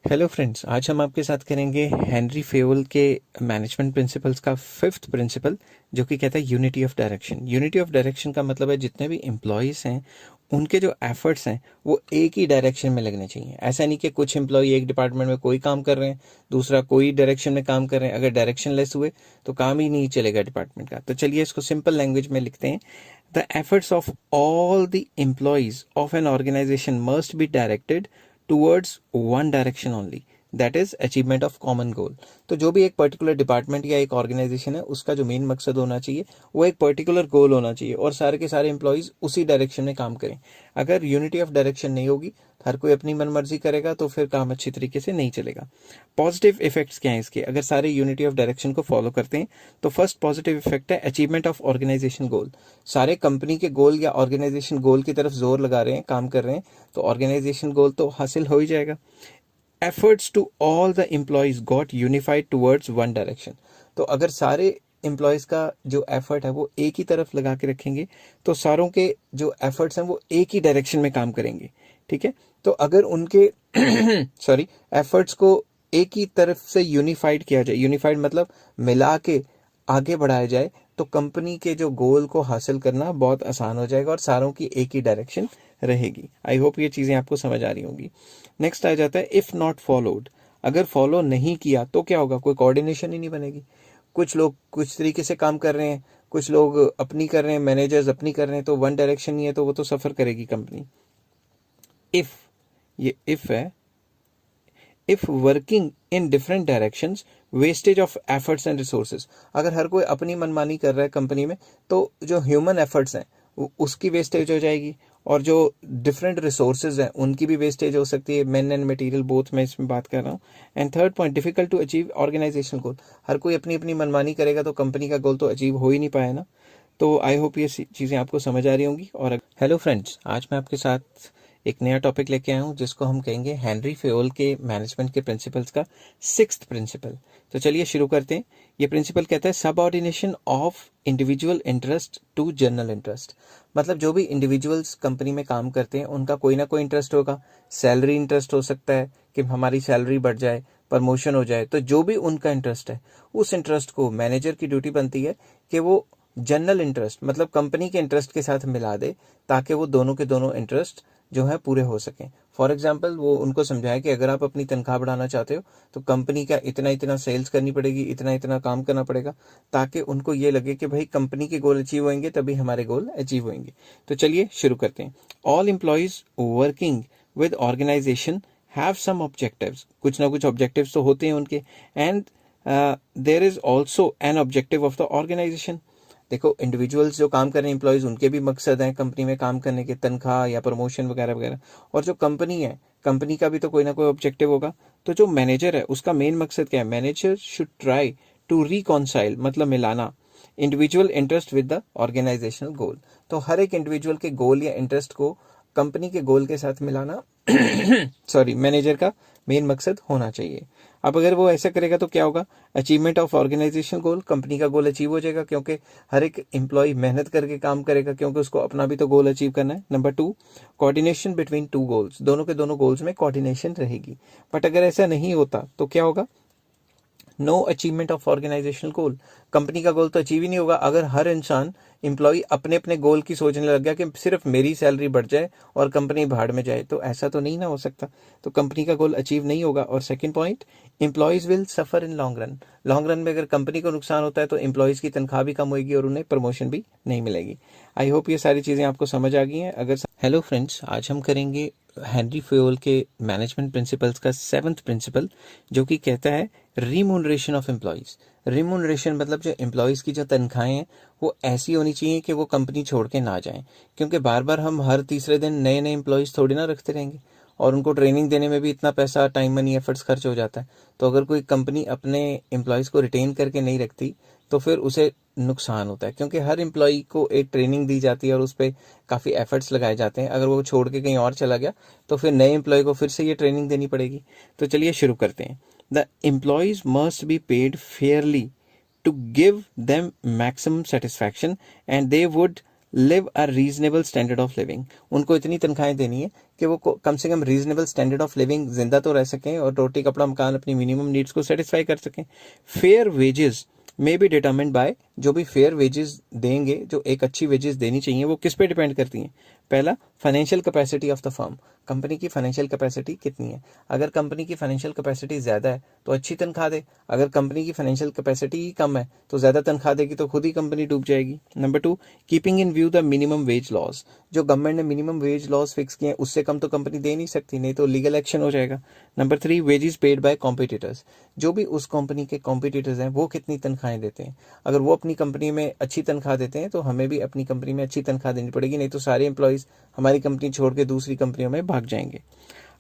हेलो फ्रेंड्स, आज हम आपके साथ करेंगे हेनरी फेयोल के मैनेजमेंट प्रिंसिपल्स का 5th प्रिंसिपल, जो कि कहता है unity of direction. Unity of direction का मतलब है जितने भी एम्प्लॉयज हैं उनके जो एफर्ट्स हैं वो एक ही डायरेक्शन में लगने चाहिए। ऐसा नहीं कि कुछ एम्प्लॉय एक डिपार्टमेंट में कोई काम कर रहे हैं, दूसरा कोई डायरेक्शन में काम कर रहे हैं। अगर डायरेक्शन लेस हुए तो काम ही नहीं चलेगा डिपार्टमेंट का। तो चलिए इसको सिंपल लैंग्वेज में लिखते हैं। The efforts of all the employees of an organisation must be directed towards one direction only, that is achievement of common goal। तो जो भी एक पर्टिकुलर डिपार्टमेंट या एक ऑर्गेनाइजेशन है उसका जो मेन मकसद होना चाहिए वो एक पर्टिकुलर गोल होना चाहिए और सारे के सारे एम्प्लॉयज उसी डायरेक्शन में काम करें। अगर यूनिटी ऑफ डायरेक्शन नहीं होगी, हर कोई अपनी मनमर्जी करेगा, तो फिर काम अच्छी तरीके से नहीं चलेगा। पॉजिटिव इफेक्ट्स क्या है इसके, अगर सारे यूनिटी ऑफ डायरेक्शन को फॉलो करते हैं तो फर्स्ट पॉजिटिव इफेक्ट है अचीवमेंट ऑफ ऑर्गेनाइजेशन गोल। सारे कंपनी के गोल या ऑर्गेनाइजेशन गोल की तरफ जोर लगा रहे हैं, काम कर रहे हैं, तो ऑर्गेनाइजेशन गोल तो हासिल हो ही जाएगा। efforts to all the employees got unified towards one direction. तो अगर सारे एम्प्लॉयज का जो एफर्ट है वो एक ही तरफ लगा के रखेंगे तो सारों के जो एफर्ट्स हैं वो एक ही डायरेक्शन में काम करेंगे. ठीक है, तो अगर उनके सॉरी एफर्ट्स को एक ही तरफ से यूनिफाइड किया जाए, यूनिफाइड मतलब मिला के आगे बढ़ाया जाए, तो कंपनी के जो गोल को हासिल करना बहुत आसान हो जाएगा और सारों की एक ही डायरेक्शन रहेगी. आई होप ये चीजें आपको समझ आ रही होंगी. नेक्स्ट आ जाता है इफ नॉट फॉलोड. अगर फॉलो नहीं किया तो क्या होगा, कोई कोऑर्डिनेशन ही नहीं बनेगी. कुछ लोग कुछ तरीके से काम कर रहे हैं, कुछ लोग अपनी कर रहे हैं, मैनेजर्स अपनी कर रहे हैं, तो वन डायरेक्शन नहीं है तो वो तो सफर करेगी कंपनी. इफ, ये इफ है, if working in different directions wastage of efforts and resources. अगर हर कोई अपनी मनमानी कर रहा है कंपनी में तो जो ह्यूमन एफर्ट्स हैं उसकी वेस्टेज हो जाएगी और जो डिफरेंट रिसोर्सेज हैं उनकी भी वेस्टेज हो सकती है. मैन एंड मटेरियल बोथ मैं इसमें बात कर रहा हूँ. And third point, difficult to achieve organisational goal. हर कोई अपनी अपनी मनमानी करेगा तो कंपनी का गोल तो अचीव हो ही नहीं पाया ना. तो आई होप ये चीज़ें आपको समझ आ रही होंगी. और हेलो फ्रेंड्स, आज मैं आपके साथ एक नया टॉपिक लेके आया हूँ जिसको हम कहेंगे हेनरी फेयोल के मैनेजमेंट के प्रिंसिपल्स का 6th प्रिंसिपल. तो चलिए शुरू करते हैं. ये प्रिंसिपल कहता है subordination of individual interest to general interest. मतलब जो भी इंडिविजुअल्स कंपनी में काम करते हैं उनका कोई ना कोई इंटरेस्ट होगा. सैलरी इंटरेस्ट हो सकता है कि हमारी सैलरी बढ़ जाए, प्रमोशन हो जाए. तो जो भी उनका इंटरेस्ट है उस इंटरेस्ट को मैनेजर की ड्यूटी बनती है कि वो जनरल इंटरेस्ट मतलब कंपनी के इंटरेस्ट के साथ मिला दे ताकि वो दोनों के दोनों इंटरेस्ट जो है पूरे हो सकें. फॉर एग्जाम्पल वो उनको समझाया कि अगर आप अपनी तनख्वाह बढ़ाना चाहते हो तो कंपनी का इतना इतना सेल्स करनी पड़ेगी, इतना इतना काम करना पड़ेगा, ताकि उनको ये लगे कि भाई कंपनी के गोल अचीव होंगे तभी हमारे गोल अचीव होंगे. तो चलिए शुरू करते हैं. All employees working with organisation have some objectives. कुछ ना कुछ ऑब्जेक्टिव्स तो होते हैं उनके. And there is also an objective of the organisation. देखो इंडिविजुअल्स जो काम कर रहे हैं एम्प्लॉयज उनके भी मकसद हैं कंपनी में काम करने के, तनख्वाह या प्रमोशन वगैरह वगैरह. और जो कंपनी है, कंपनी का भी तो कोई ना कोई ऑब्जेक्टिव होगा. तो जो मैनेजर है उसका मेन मकसद क्या है, manager should try to reconcile मतलब मिलाना individual interest with the organisational goal. तो हर एक इंडिविजुअल के गोल या इंटरेस्ट को कंपनी के गोल के साथ मिलाना सॉरी मैनेजर का मेन मकसद होना चाहिए. अब अगर वो ऐसा करेगा तो क्या होगा, achievement of organisational goal, company का गोल अचीव हो जाएगा क्योंकि हर एक एम्प्लॉय मेहनत करके काम करेगा क्योंकि उसको अपना भी तो गोल अचीव करना है. Number 2, coordination between two goals. दोनों के दोनों गोल्स में कोऑर्डिनेशन रहेगी. बट अगर ऐसा नहीं होता तो क्या होगा, no achievement of organisational goal. Company का गोल तो अचीव ही नहीं होगा अगर हर इंसान एम्प्लॉय अपने अपने गोल की सोचने लग गया कि सिर्फ मेरी सैलरी बढ़ जाए और कंपनी भाड़ में जाए. तो ऐसा तो नहीं ना हो सकता. तो कंपनी का गोल अचीव नहीं होगा. और second point, employees will suffer in long run. Long run में अगर कंपनी को नुकसान होता है तो एम्प्लॉयज की तनख्वाह भी कम होगी और उन्हें प्रमोशन भी नहीं मिलेगी. आई होप ये सारी चीज़ें आपको समझ आ गई हैं. अगर हेलो फ्रेंड्स, आज हम करेंगे हेनरी फेयोल के मैनेजमेंट प्रिंसिपल्स का 7th प्रिंसिपल जो कि कहता है रिम्यूनरेशन ऑफ एम्प्लॉयज. रिम्यूनरेशन मतलब जो एम्प्लॉयज की जो तनख्वाहें हैं वो ऐसी होनी चाहिए कि वो कंपनी छोड़ के ना जाएं. क्योंकि बार बार हम हर तीसरे दिन नए नए एम्प्लॉयज थोड़ी ना रखते रहेंगे और उनको ट्रेनिंग देने में भी इतना पैसा, टाइम, मनी, एफर्ट्स खर्च हो जाता है. तो अगर कोई कंपनी अपने एम्प्लॉयज को रिटेन करके नहीं रखती तो फिर उसे नुकसान होता है क्योंकि हर एम्प्लॉय को एक ट्रेनिंग दी जाती है और उस पर काफ़ी एफर्ट्स लगाए जाते हैं. अगर वो छोड़ के कहीं और चला गया तो फिर नए एम्प्लॉय को फिर से ये ट्रेनिंग देनी पड़ेगी. तो चलिए शुरू करते हैं. The employees must be paid Fairlie to give them maximum satisfaction and they would live a reasonable standard of living. उनको इतनी तनख्वाहें देनी है कि वो कम से कम रीजनेबल स्टैंडर्ड ऑफ लिविंग जिंदा तो रह सकें और रोटी कपड़ा मकान अपनी मिनिमम नीड्स को सेटिस्फाई कर सकें. Fair wages may be determined by, जो भी फेयर वेजेस देंगे, जो एक अच्छी वेजेस देनी चाहिए वो किस पे डिपेंड करती हैं. पहला, financial capacity of the firm. Company की फाइनेंशियल कैपेसिटी कितनी है. अगर कंपनी की फाइनेंशियल कैपेसिटी ज़्यादा है तो अच्छी तनख्वाह दे. अगर कंपनी की फाइनेंशियल कैपेसिटी ही कम है तो ज़्यादा तनख्वाह देगी तो खुद ही कंपनी डूब जाएगी. Number 2, keeping in view the minimum wage laws. जो गवर्नमेंट ने मिनिमम वेज लॉज फिक्स किए हैं उससे कम तो कंपनी दे नहीं सकती, नहीं तो लीगल एक्शन हो जाएगा. Number 3, wages paid by competitors. जो भी उस कंपनी के कॉम्पिटिटर्स हैं वो कितनी तनख्वाहें देते हैं. अगर वो अपनी कंपनी में अच्छी तनख्वाह देते हैं तो हमें भी अपनी कंपनी में अच्छी तनख्वाह देनी पड़ेगी, नहीं तो सारे एम्प्लॉयज़ हमारी कंपनी छोड़ के दूसरी कंपनियों में भाग जाएंगे.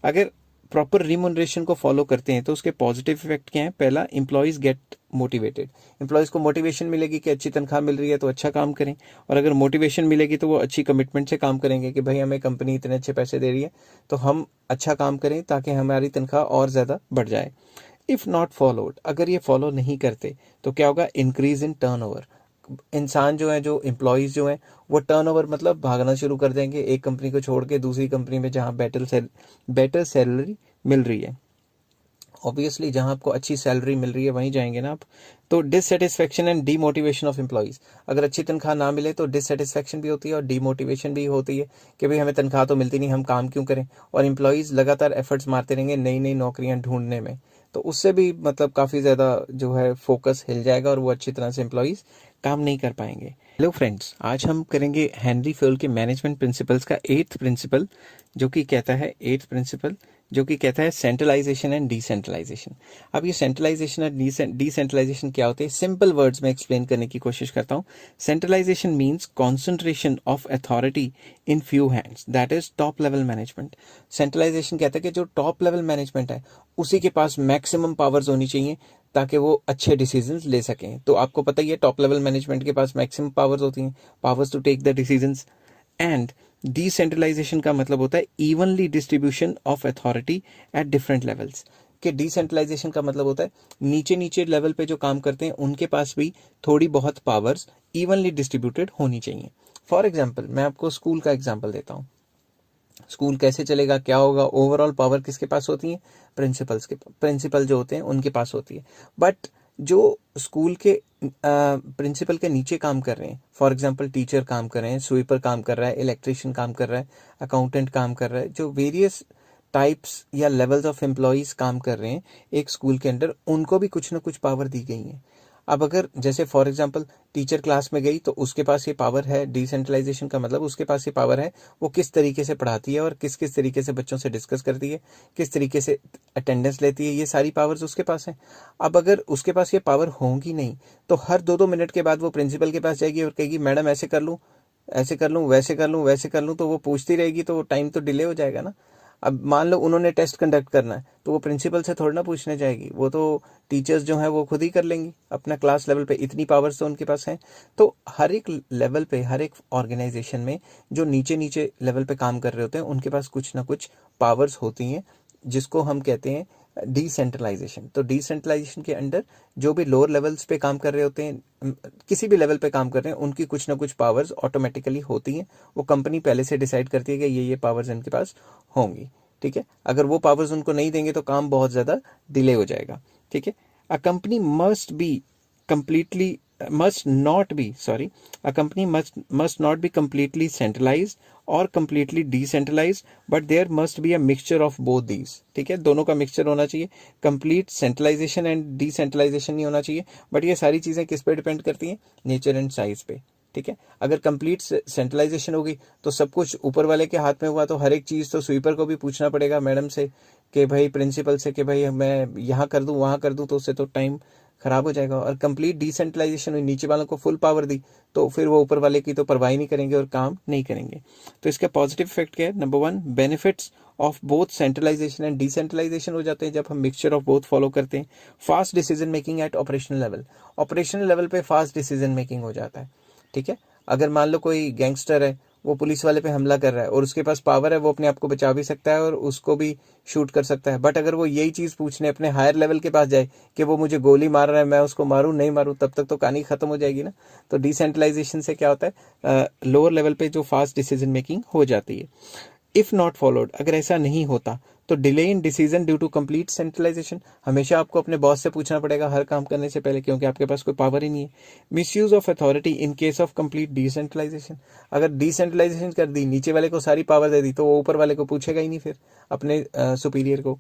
अगर प्रॉपर रिम्यूनरेशन को फॉलो करते हैं तो उसके पॉजिटिव इफेक्ट क्या है. पहला, एम्प्लॉयज़ गेट मोटिवेटेड। एम्प्लॉयज़ को मोटिवेशन मिलेगी कि अच्छी तनख्वाह मिल रही है तो अच्छा काम करें, और अगर मोटिवेशन मिलेगी तो वो अच्छी कमिटमेंट से काम करेंगे कि भाई हमें कंपनी इतने अच्छे पैसे दे रही है तो हम अच्छा काम करें ताकि हमारी तनख्वाह और ज़्यादा बढ़ जाए। इफ़ नॉट फॉलोड, अगर ये फॉलो नहीं करते तो क्या होगा? Increase in turnover. इंसान जो है, जो एम्प्लॉयज़ जो हैं, वो टर्नओवर मतलब भागना शुरू कर देंगे एक कंपनी को छोड़ के दूसरी कंपनी में जहाँ बेटर सैलरी मिल रही है। ऑब्वियसली जहां आपको अच्छी सैलरी मिल रही है वहीं जाएंगे ना आप। तो dissatisfaction and demotivation of employees, अगर अच्छी तनख्वाह ना मिले तो डिससेटिस्फेक्शन भी होती है और डीमोटिवेशन भी होती है कि भाई हमें तनख्वाह तो मिलती नहीं, हम काम क्यों करें। और एम्प्लॉयज़ लगातार एफर्ट्स मारते रहेंगे नई नई नौकरियां ढूंढने में, तो उससे भी मतलब काफ़ी ज़्यादा जो है फोकस हिल जाएगा और वो अच्छी तरह से एम्प्लॉयज़ काम नहीं कर पाएंगे। हेलो फ्रेंड्स, आज हम करेंगे हेनरी फ्योल के मैनेजमेंट प्रिंसिपल्स का एट्थ प्रिंसिपल, जो कि कहता है सेंट्रलाइजेशन एंड डिसेंट्रलाइजेशन। अब ये सेंट्रलाइजेशन और डिसेंट्रलाइजेशन क्या होते हैं, सिंपल वर्ड्स में एक्सप्लेन करने की कोशिश करता हूँ। Centralisation means concentration of authority in few hands, that is top level management. Centralisation कहता है कि जो टॉप लेवल मैनेजमेंट है उसी के पास मैक्सिमम पावर्स होनी चाहिए ताकि वो अच्छे डिसीजंस ले सकें। तो आपको पता ही है टॉप लेवल मैनेजमेंट के पास मैक्सिमम पावर्स होती हैं, powers to take the decisions. And decentralisation का मतलब होता है evenly distribution of authority at different levels. कि डिसेंट्रलाइजेशन का मतलब होता है नीचे नीचे लेवल पे जो काम करते हैं उनके पास भी थोड़ी बहुत पावर्स इवनली डिस्ट्रीब्यूटेड होनी चाहिए। फॉर एग्जाम्पल मैं आपको स्कूल का एग्जाम्पल देता हूँ। स्कूल कैसे चलेगा, क्या होगा? ओवरऑल पावर किसके पास होती है? प्रिंसिपल जो होते हैं उनके पास होती है। बट जो स्कूल के प्रिंसिपल के नीचे काम कर रहे हैं, फॉर एग्जांपल टीचर काम कर रहे हैं, स्वीपर काम कर रहा है, इलेक्ट्रिशियन काम कर रहा है, अकाउंटेंट काम कर रहा है, जो वेरियस टाइप्स या लेवल्स ऑफ एम्प्लॉयज काम कर रहे हैं एक स्कूल के अंदर, उनको भी कुछ ना कुछ पावर दी गई है। अब अगर जैसे फॉर एग्जांपल टीचर क्लास में गई तो उसके पास ये पावर है, डिसेंट्रलाइजेशन का मतलब उसके पास ये पावर है, वो किस तरीके से पढ़ाती है और किस किस तरीके से बच्चों से डिस्कस करती है, किस तरीके से अटेंडेंस लेती है, ये सारी पावर्स उसके पास हैं। अब अगर उसके पास ये पावर होंगी नहीं तो हर 2-2 मिनट के बाद वो प्रिंसिपल के पास जाएगी और कहेगी मैडम ऐसे कर लूँ, ऐसे कर लूँ, वैसे कर लूँ, वैसे कर लूँ, तो वो पूछती रहेगी तो टाइम तो डिले हो जाएगा ना। अब मान लो उन्होंने टेस्ट कंडक्ट करना है तो वो प्रिंसिपल से थोड़ा ना पूछने जाएगी, वो तो टीचर्स जो हैं वो खुद ही कर लेंगी अपना क्लास लेवल पे, इतनी पावर्स तो उनके पास हैं। तो हर एक लेवल पे, हर एक ऑर्गेनाइजेशन में जो नीचे नीचे लेवल पे काम कर रहे होते हैं उनके पास कुछ ना कुछ पावर्स होती हैं, जिसको हम कहते हैं डिसेंट्रलाइजेशन। तो डिसेंट्रलाइजेशन के अंडर जो भी लोअर लेवल्स पे काम कर रहे होते हैं, किसी भी लेवल पे काम कर रहे हैं, उनकी कुछ ना कुछ पावर्स ऑटोमेटिकली होती हैं। वो कंपनी पहले से डिसाइड करती है कि ये पावर्स इनके पास होंगी। ठीक है, अगर वो पावर्स उनको नहीं देंगे तो काम बहुत ज़्यादा डिले हो जाएगा। ठीक है, a company must be completely a company must not be completely centralized or completely decentralized, but there must be a mixture of both these. ठीक है, दोनों का मिक्सचर होना चाहिए, कंप्लीट सेंट्रलाइजेशन एंड डिसेंट्रलाइजेशन नहीं होना चाहिए। बट ये सारी चीज़ें किस पे डिपेंड करती हैं? नेचर एंड साइज पे। ठीक है, अगर कंप्लीट सेंट्रलाइजेशन होगी तो सब कुछ ऊपर वाले के हाथ में हुआ तो हर एक चीज़ तो स्वीपर को भी पूछना पड़ेगा मैडम से कि भाई, प्रिंसिपल से कि भाई मैं यहाँ कर दूँ वहाँ कर दूँ, तो उससे तो टाइम खराब हो जाएगा। और कंप्लीट डिसेंट्रलाइजेशन हुई, नीचे वालों को फुल पावर दी, तो फिर वो ऊपर वाले की तो परवाही नहीं करेंगे और काम नहीं करेंगे। तो इसका पॉजिटिव इफेक्ट क्या है? Number 1, benefits of both centralisation and decentralisation हो जाते हैं जब हम मिक्सचर ऑफ बोथ फॉलो करते हैं। Fast decision making eight operational level, operational level पे फास्ट डिसीजन मेकिंग हो जाता है। ठीक है, अगर मान लो कोई गैंगस्टर है, वो पुलिस वाले पे हमला कर रहा है और उसके पास पावर है, वो अपने आप को बचा भी सकता है और उसको भी शूट कर सकता है। बट अगर वो यही चीज़ पूछने अपने हायर लेवल के पास जाए कि वो मुझे गोली मार रहा है, मैं उसको मारूं नहीं मारूं, तब तक तो कहानी खत्म हो जाएगी ना। तो डिसेंट्रलाइजेशन से क्या होता है? लोअर लेवल पे जो फास्ट डिसीजन मेकिंग हो जाती है। इफ नॉट फॉलोड, अगर ऐसा नहीं होता तो delay in decision due to complete centralisation, हमेशा आपको अपने बॉस से पूछना पड़ेगा हर काम करने से पहले, क्योंकि आपके पास कोई पावर ही नहीं है। Misuse of authority in case of complete decentralisation, अगर डिसेंट्रलाइजेशन कर दी, नीचे वाले को सारी पावर दे दी, तो वो ऊपर वाले को पूछेगा ही नहीं फिर, अपने सुपीरियर को।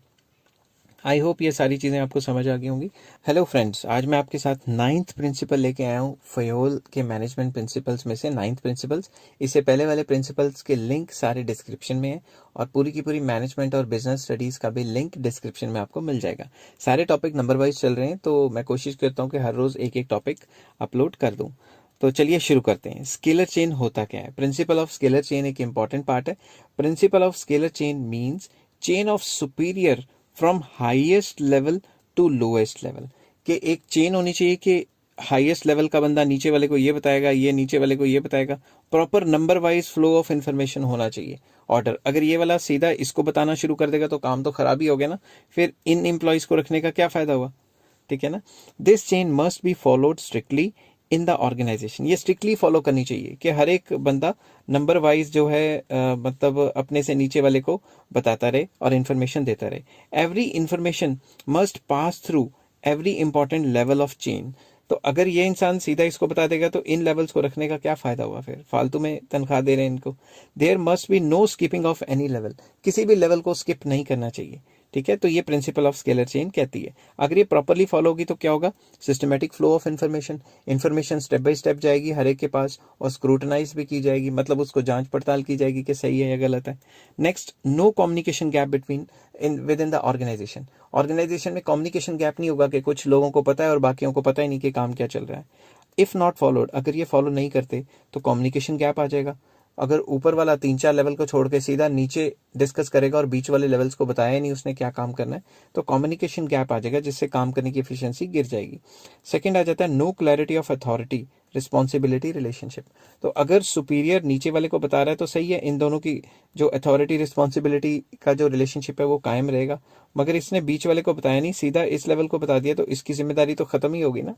आई होप ये सारी चीज़ें आपको समझ आ गई होंगी। हेलो फ्रेंड्स, आज मैं आपके साथ 9th प्रिंसिपल लेके आया हूँ फयोल के मैनेजमेंट प्रिंसिपल्स में से 9th प्रिंसिपल्स। इससे पहले वाले प्रिंसिपल्स के लिंक सारे डिस्क्रिप्शन में है और पूरी की पूरी मैनेजमेंट और बिजनेस स्टडीज़ का भी लिंक डिस्क्रिप्शन में आपको मिल जाएगा। सारे टॉपिक नंबर वाइज चल रहे हैं, तो मैं कोशिश करता हूँ कि हर रोज़ एक एक टॉपिक अपलोड कर दूँ। तो चलिए शुरू करते हैं। स्केलर चेन होता क्या है? प्रिंसिपल ऑफ स्केलर चेन एक इंपॉर्टेंट पार्ट है। Principle of scalar chain means chain of superior from highest level to lowest level, कि एक चेन होनी चाहिए कि हाईएस्ट लेवल का बंदा नीचे वाले को ये बताएगा, ये नीचे वाले को ये बताएगा, proper number wise flow of information होना चाहिए ऑर्डर। अगर ये वाला सीधा इसको बताना शुरू कर देगा तो काम तो खराब ही हो गया ना, फिर इन एम्प्लॉयज को रखने का क्या फायदा हुआ, ठीक है ना। This chain must be followed strictly in the organisation, ये स्ट्रिक्टली फॉलो करनी चाहिए कि हर एक बंदा नंबर वाइज जो है मतलब अपने से नीचे वाले को बताता रहे और इन्फॉर्मेशन देता रहे। Every information must pass through every important level of chain. तो अगर ये इंसान सीधा इसको बता देगा तो इन लेवल्स को रखने का क्या फायदा हुआ, फिर फालतू में तनख्वाह दे रहे हैं इनको। There must be no skipping of any level, किसी भी लेवल को स्किप नहीं करना चाहिए, ठीक है। तो ये प्रिंसिपल ऑफ स्केलर चेन कहती है। अगर ये प्रॉपरली फॉलो होगी तो क्या होगा, systematic flow of information step by step जाएगी हर एक के पास और स्क्रूटनाइज भी की जाएगी, मतलब उसको जांच पड़ताल की जाएगी कि सही है या गलत है। Next, no communication gap between within the organisation. Organisation में कम्युनिकेशन गैप नहीं होगा कि कुछ लोगों को पता है और बाकियों को पता ही नहीं कि काम क्या चल रहा है। इफ नॉट फॉलोड, अगर ये फॉलो नहीं करते तो कम्युनिकेशन गैप आ जाएगा। अगर ऊपर वाला 3-4 लेवल को छोड़ के सीधा नीचे डिस्कस करेगा और बीच वाले लेवल्स को बताया ही नहीं उसने क्या काम करना है, तो कम्युनिकेशन गैप आ जाएगा जिससे काम करने की एफिशिएंसी गिर जाएगी। सेकंड आ जाता है no clarity of authority responsibility relationship. तो अगर सुपीरियर नीचे वाले को बता रहा है तो सही है, इन दोनों की जो अथॉरिटी रिस्पॉन्सिबिलिटी का जो रिलेशनशिप है वो कायम रहेगा। मगर इसने बीच वाले को बताया नहीं, सीधा इस लेवल को बता दिया तो इसकी जिम्मेदारी तो खत्म ही होगी ना।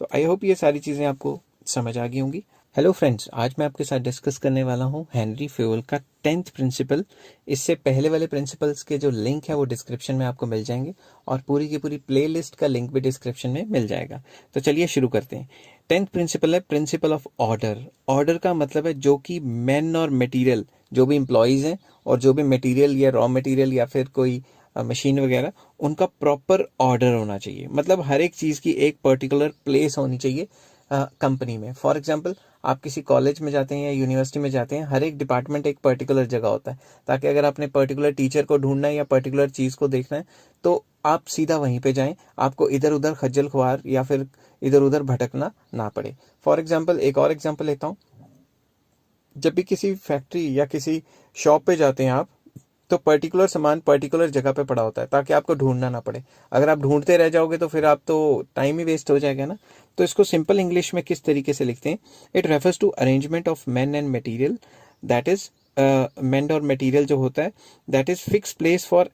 तो आई होप ये सारी चीज़ें आपको समझ आ गई होंगी। हेलो फ्रेंड्स, आज मैं आपके साथ डिस्कस करने वाला हूँ हेनरी फ्यूल का 10th प्रिंसिपल। इससे पहले वाले प्रिंसिपल्स के जो लिंक है वो डिस्क्रिप्शन में आपको मिल जाएंगे और पूरी की पूरी प्लेलिस्ट का लिंक भी डिस्क्रिप्शन में मिल जाएगा। तो चलिए शुरू करते हैं। 10th प्रिंसिपल है प्रिंसिपल ऑफ ऑर्डर। ऑर्डर का मतलब है जो कि मैन और मटेरियल, जो भी एम्प्लॉयज़ हैं और जो भी मटेरियल या रॉ मटेरियल या फिर कोई मशीन वगैरह, उनका प्रॉपर ऑर्डर होना चाहिए। मतलब हर एक चीज़ की एक पर्टिकुलर प्लेस होनी चाहिए कंपनी में। फॉर एग्जांपल, आप किसी कॉलेज में जाते हैं या यूनिवर्सिटी में जाते हैं, हर एक डिपार्टमेंट एक पर्टिकुलर जगह होता है, ताकि अगर आपने पर्टिकुलर टीचर को ढूंढना है या पर्टिकुलर चीज़ को देखना है तो आप सीधा वहीं पे जाएं, आपको इधर उधर खज्जल खुआर या फिर इधर उधर भटकना ना पड़े। फॉर एग्जाम्पल, एक और एग्जाम्पल लेता हूँ। जब भी किसी फैक्ट्री या किसी शॉप पे जाते हैं आप, तो पर्टिकुलर सामान पर्टिकुलर जगह पे पड़ा होता है ताकि आपको ढूंढना ना पड़े। अगर आप ढूंढते रह जाओगे तो फिर आप तो टाइम ही वेस्ट हो जाएगा ना। तो इसको सिंपल इंग्लिश में किस तरीके से लिखते हैं, it refers to arrangement of man and material, that is man और मटेरियल जो होता है, that is fix place for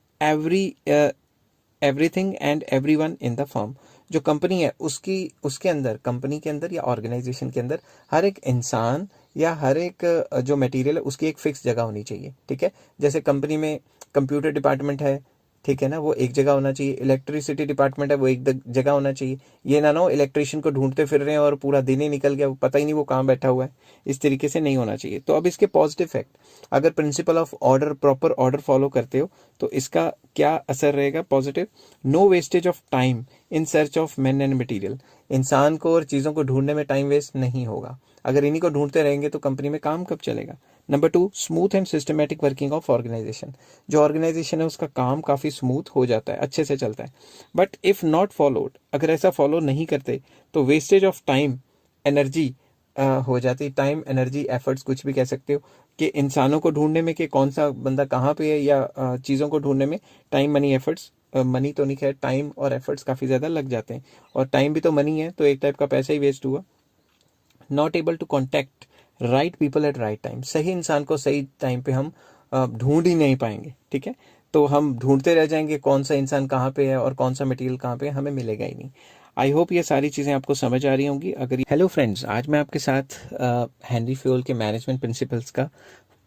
everything and everyone in the firm. जो कंपनी है उसके अंदर, कंपनी के अंदर या ऑर्गेनाइजेशन के अंदर हर एक इंसान या हर एक जो मटेरियल है उसकी एक फिक्स जगह होनी चाहिए, ठीक है। जैसे कंपनी में कंप्यूटर डिपार्टमेंट है, ठीक है ना, वो एक जगह होना चाहिए। इलेक्ट्रिसिटी डिपार्टमेंट है, वो एक जगह होना चाहिए। ये ना हो इलेक्ट्रिशियन को ढूंढते फिर रहे हैं और पूरा दिन ही निकल गया, पता ही नहीं वो कहाँ बैठा हुआ है। इस तरीके से नहीं होना चाहिए। तो अब इसके पॉजिटिव इफेक्ट, अगर principle of order, proper order follow करते हो तो इसका क्या असर रहेगा positive, no wastage of time in search of man and material. इंसान को और चीज़ों को ढूंढने में टाइम वेस्ट नहीं होगा। अगर इन्हीं को ढूंढते रहेंगे तो कंपनी में काम कब चलेगा। Number 2, smooth and systematic working of organisation. जो ऑर्गेनाइजेशन है उसका काम काफ़ी स्मूथ हो जाता है, अच्छे से चलता है। बट इफ़ नॉट फॉलोड, अगर ऐसा फॉलो नहीं करते तो वेस्टेज ऑफ टाइम, एनर्जी हो जाती। टाइम, एनर्जी, एफर्ट्स, कुछ भी कह सकते हो, कि इंसानों को ढूंढने में कि कौन सा बंदा कहाँ पे है या चीज़ों को ढूंढने में टाइम, मनी, एफर्ट्स, मनी तो नहीं खैर, टाइम और एफर्ट्स काफ़ी ज़्यादा लग जाते हैं। और टाइम भी तो मनी है, तो एक टाइप का पैसा ही वेस्ट हुआ। Not able to contact right people at right time. सही इंसान को सही टाइम पे हम ढूंढ ही नहीं पाएंगे, ठीक है। तो हम ढूंढते रह जाएंगे कौन सा इंसान कहाँ पे है और कौन सा मटेरियल कहाँ पे है, हमें मिलेगा ही नहीं। आई होप ये सारी चीज़ें आपको समझ आ रही होंगी। अगर हेलो फ्रेंड्स, आज मैं आपके साथ हेनरी फ्यूल के मैनेजमेंट प्रिंसिपल्स का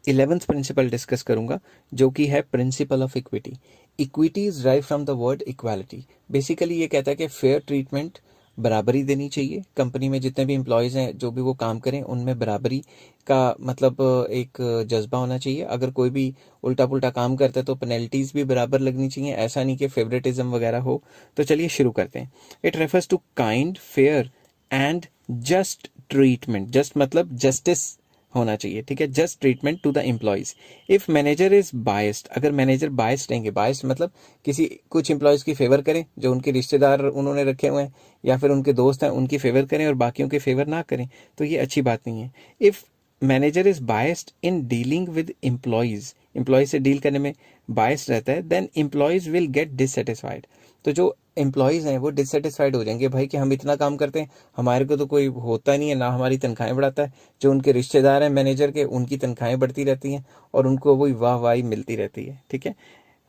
11th प्रिंसिपल डिस्कस करूंगा, जो कि है principle of equity. Equity is drive from the word equality. Basically ये कहता है कि फेयर ट्रीटमेंट, बराबरी देनी चाहिए। कंपनी में जितने भी एम्प्लॉयज़ हैं, जो भी वो काम करें, उनमें बराबरी का मतलब एक जज्बा होना चाहिए। अगर कोई भी उल्टा पुल्टा काम करता है तो पेनल्टीज भी बराबर लगनी चाहिए, ऐसा नहीं कि फेवरेटिज्म वगैरह हो। तो चलिए शुरू करते हैं। It refers to kind, fair and just treatment. Just मतलब जस्टिस होना चाहिए, ठीक है। Just treatment to the employees. If manager is biased, अगर मैनेजर बायस्ड रहेंगे, बायस्ड मतलब किसी कुछ एम्प्लॉयज की फेवर करें, जो उनके रिश्तेदार उन्होंने रखे हुए हैं या फिर उनके दोस्त हैं, उनकी फेवर करें और बाकियों की फेवर ना करें, तो ये अच्छी बात नहीं है। If manager is biased in dealing with employees, employees से डील करने में बायस्ड रहता है, then employees will get dissatisfied. तो जो एम्प्लॉयज़ हैं वो डिससेटिस्फाइड हो जाएंगे, भाई कि हम इतना काम करते हैं, हमारे को तो कोई होता नहीं है, ना हमारी तनख्वाहें बढ़ाता है, जो उनके रिश्तेदार हैं मैनेजर के उनकी तनख्वाहें बढ़ती रहती हैं और उनको वही वाहवाही मिलती रहती है, ठीक है।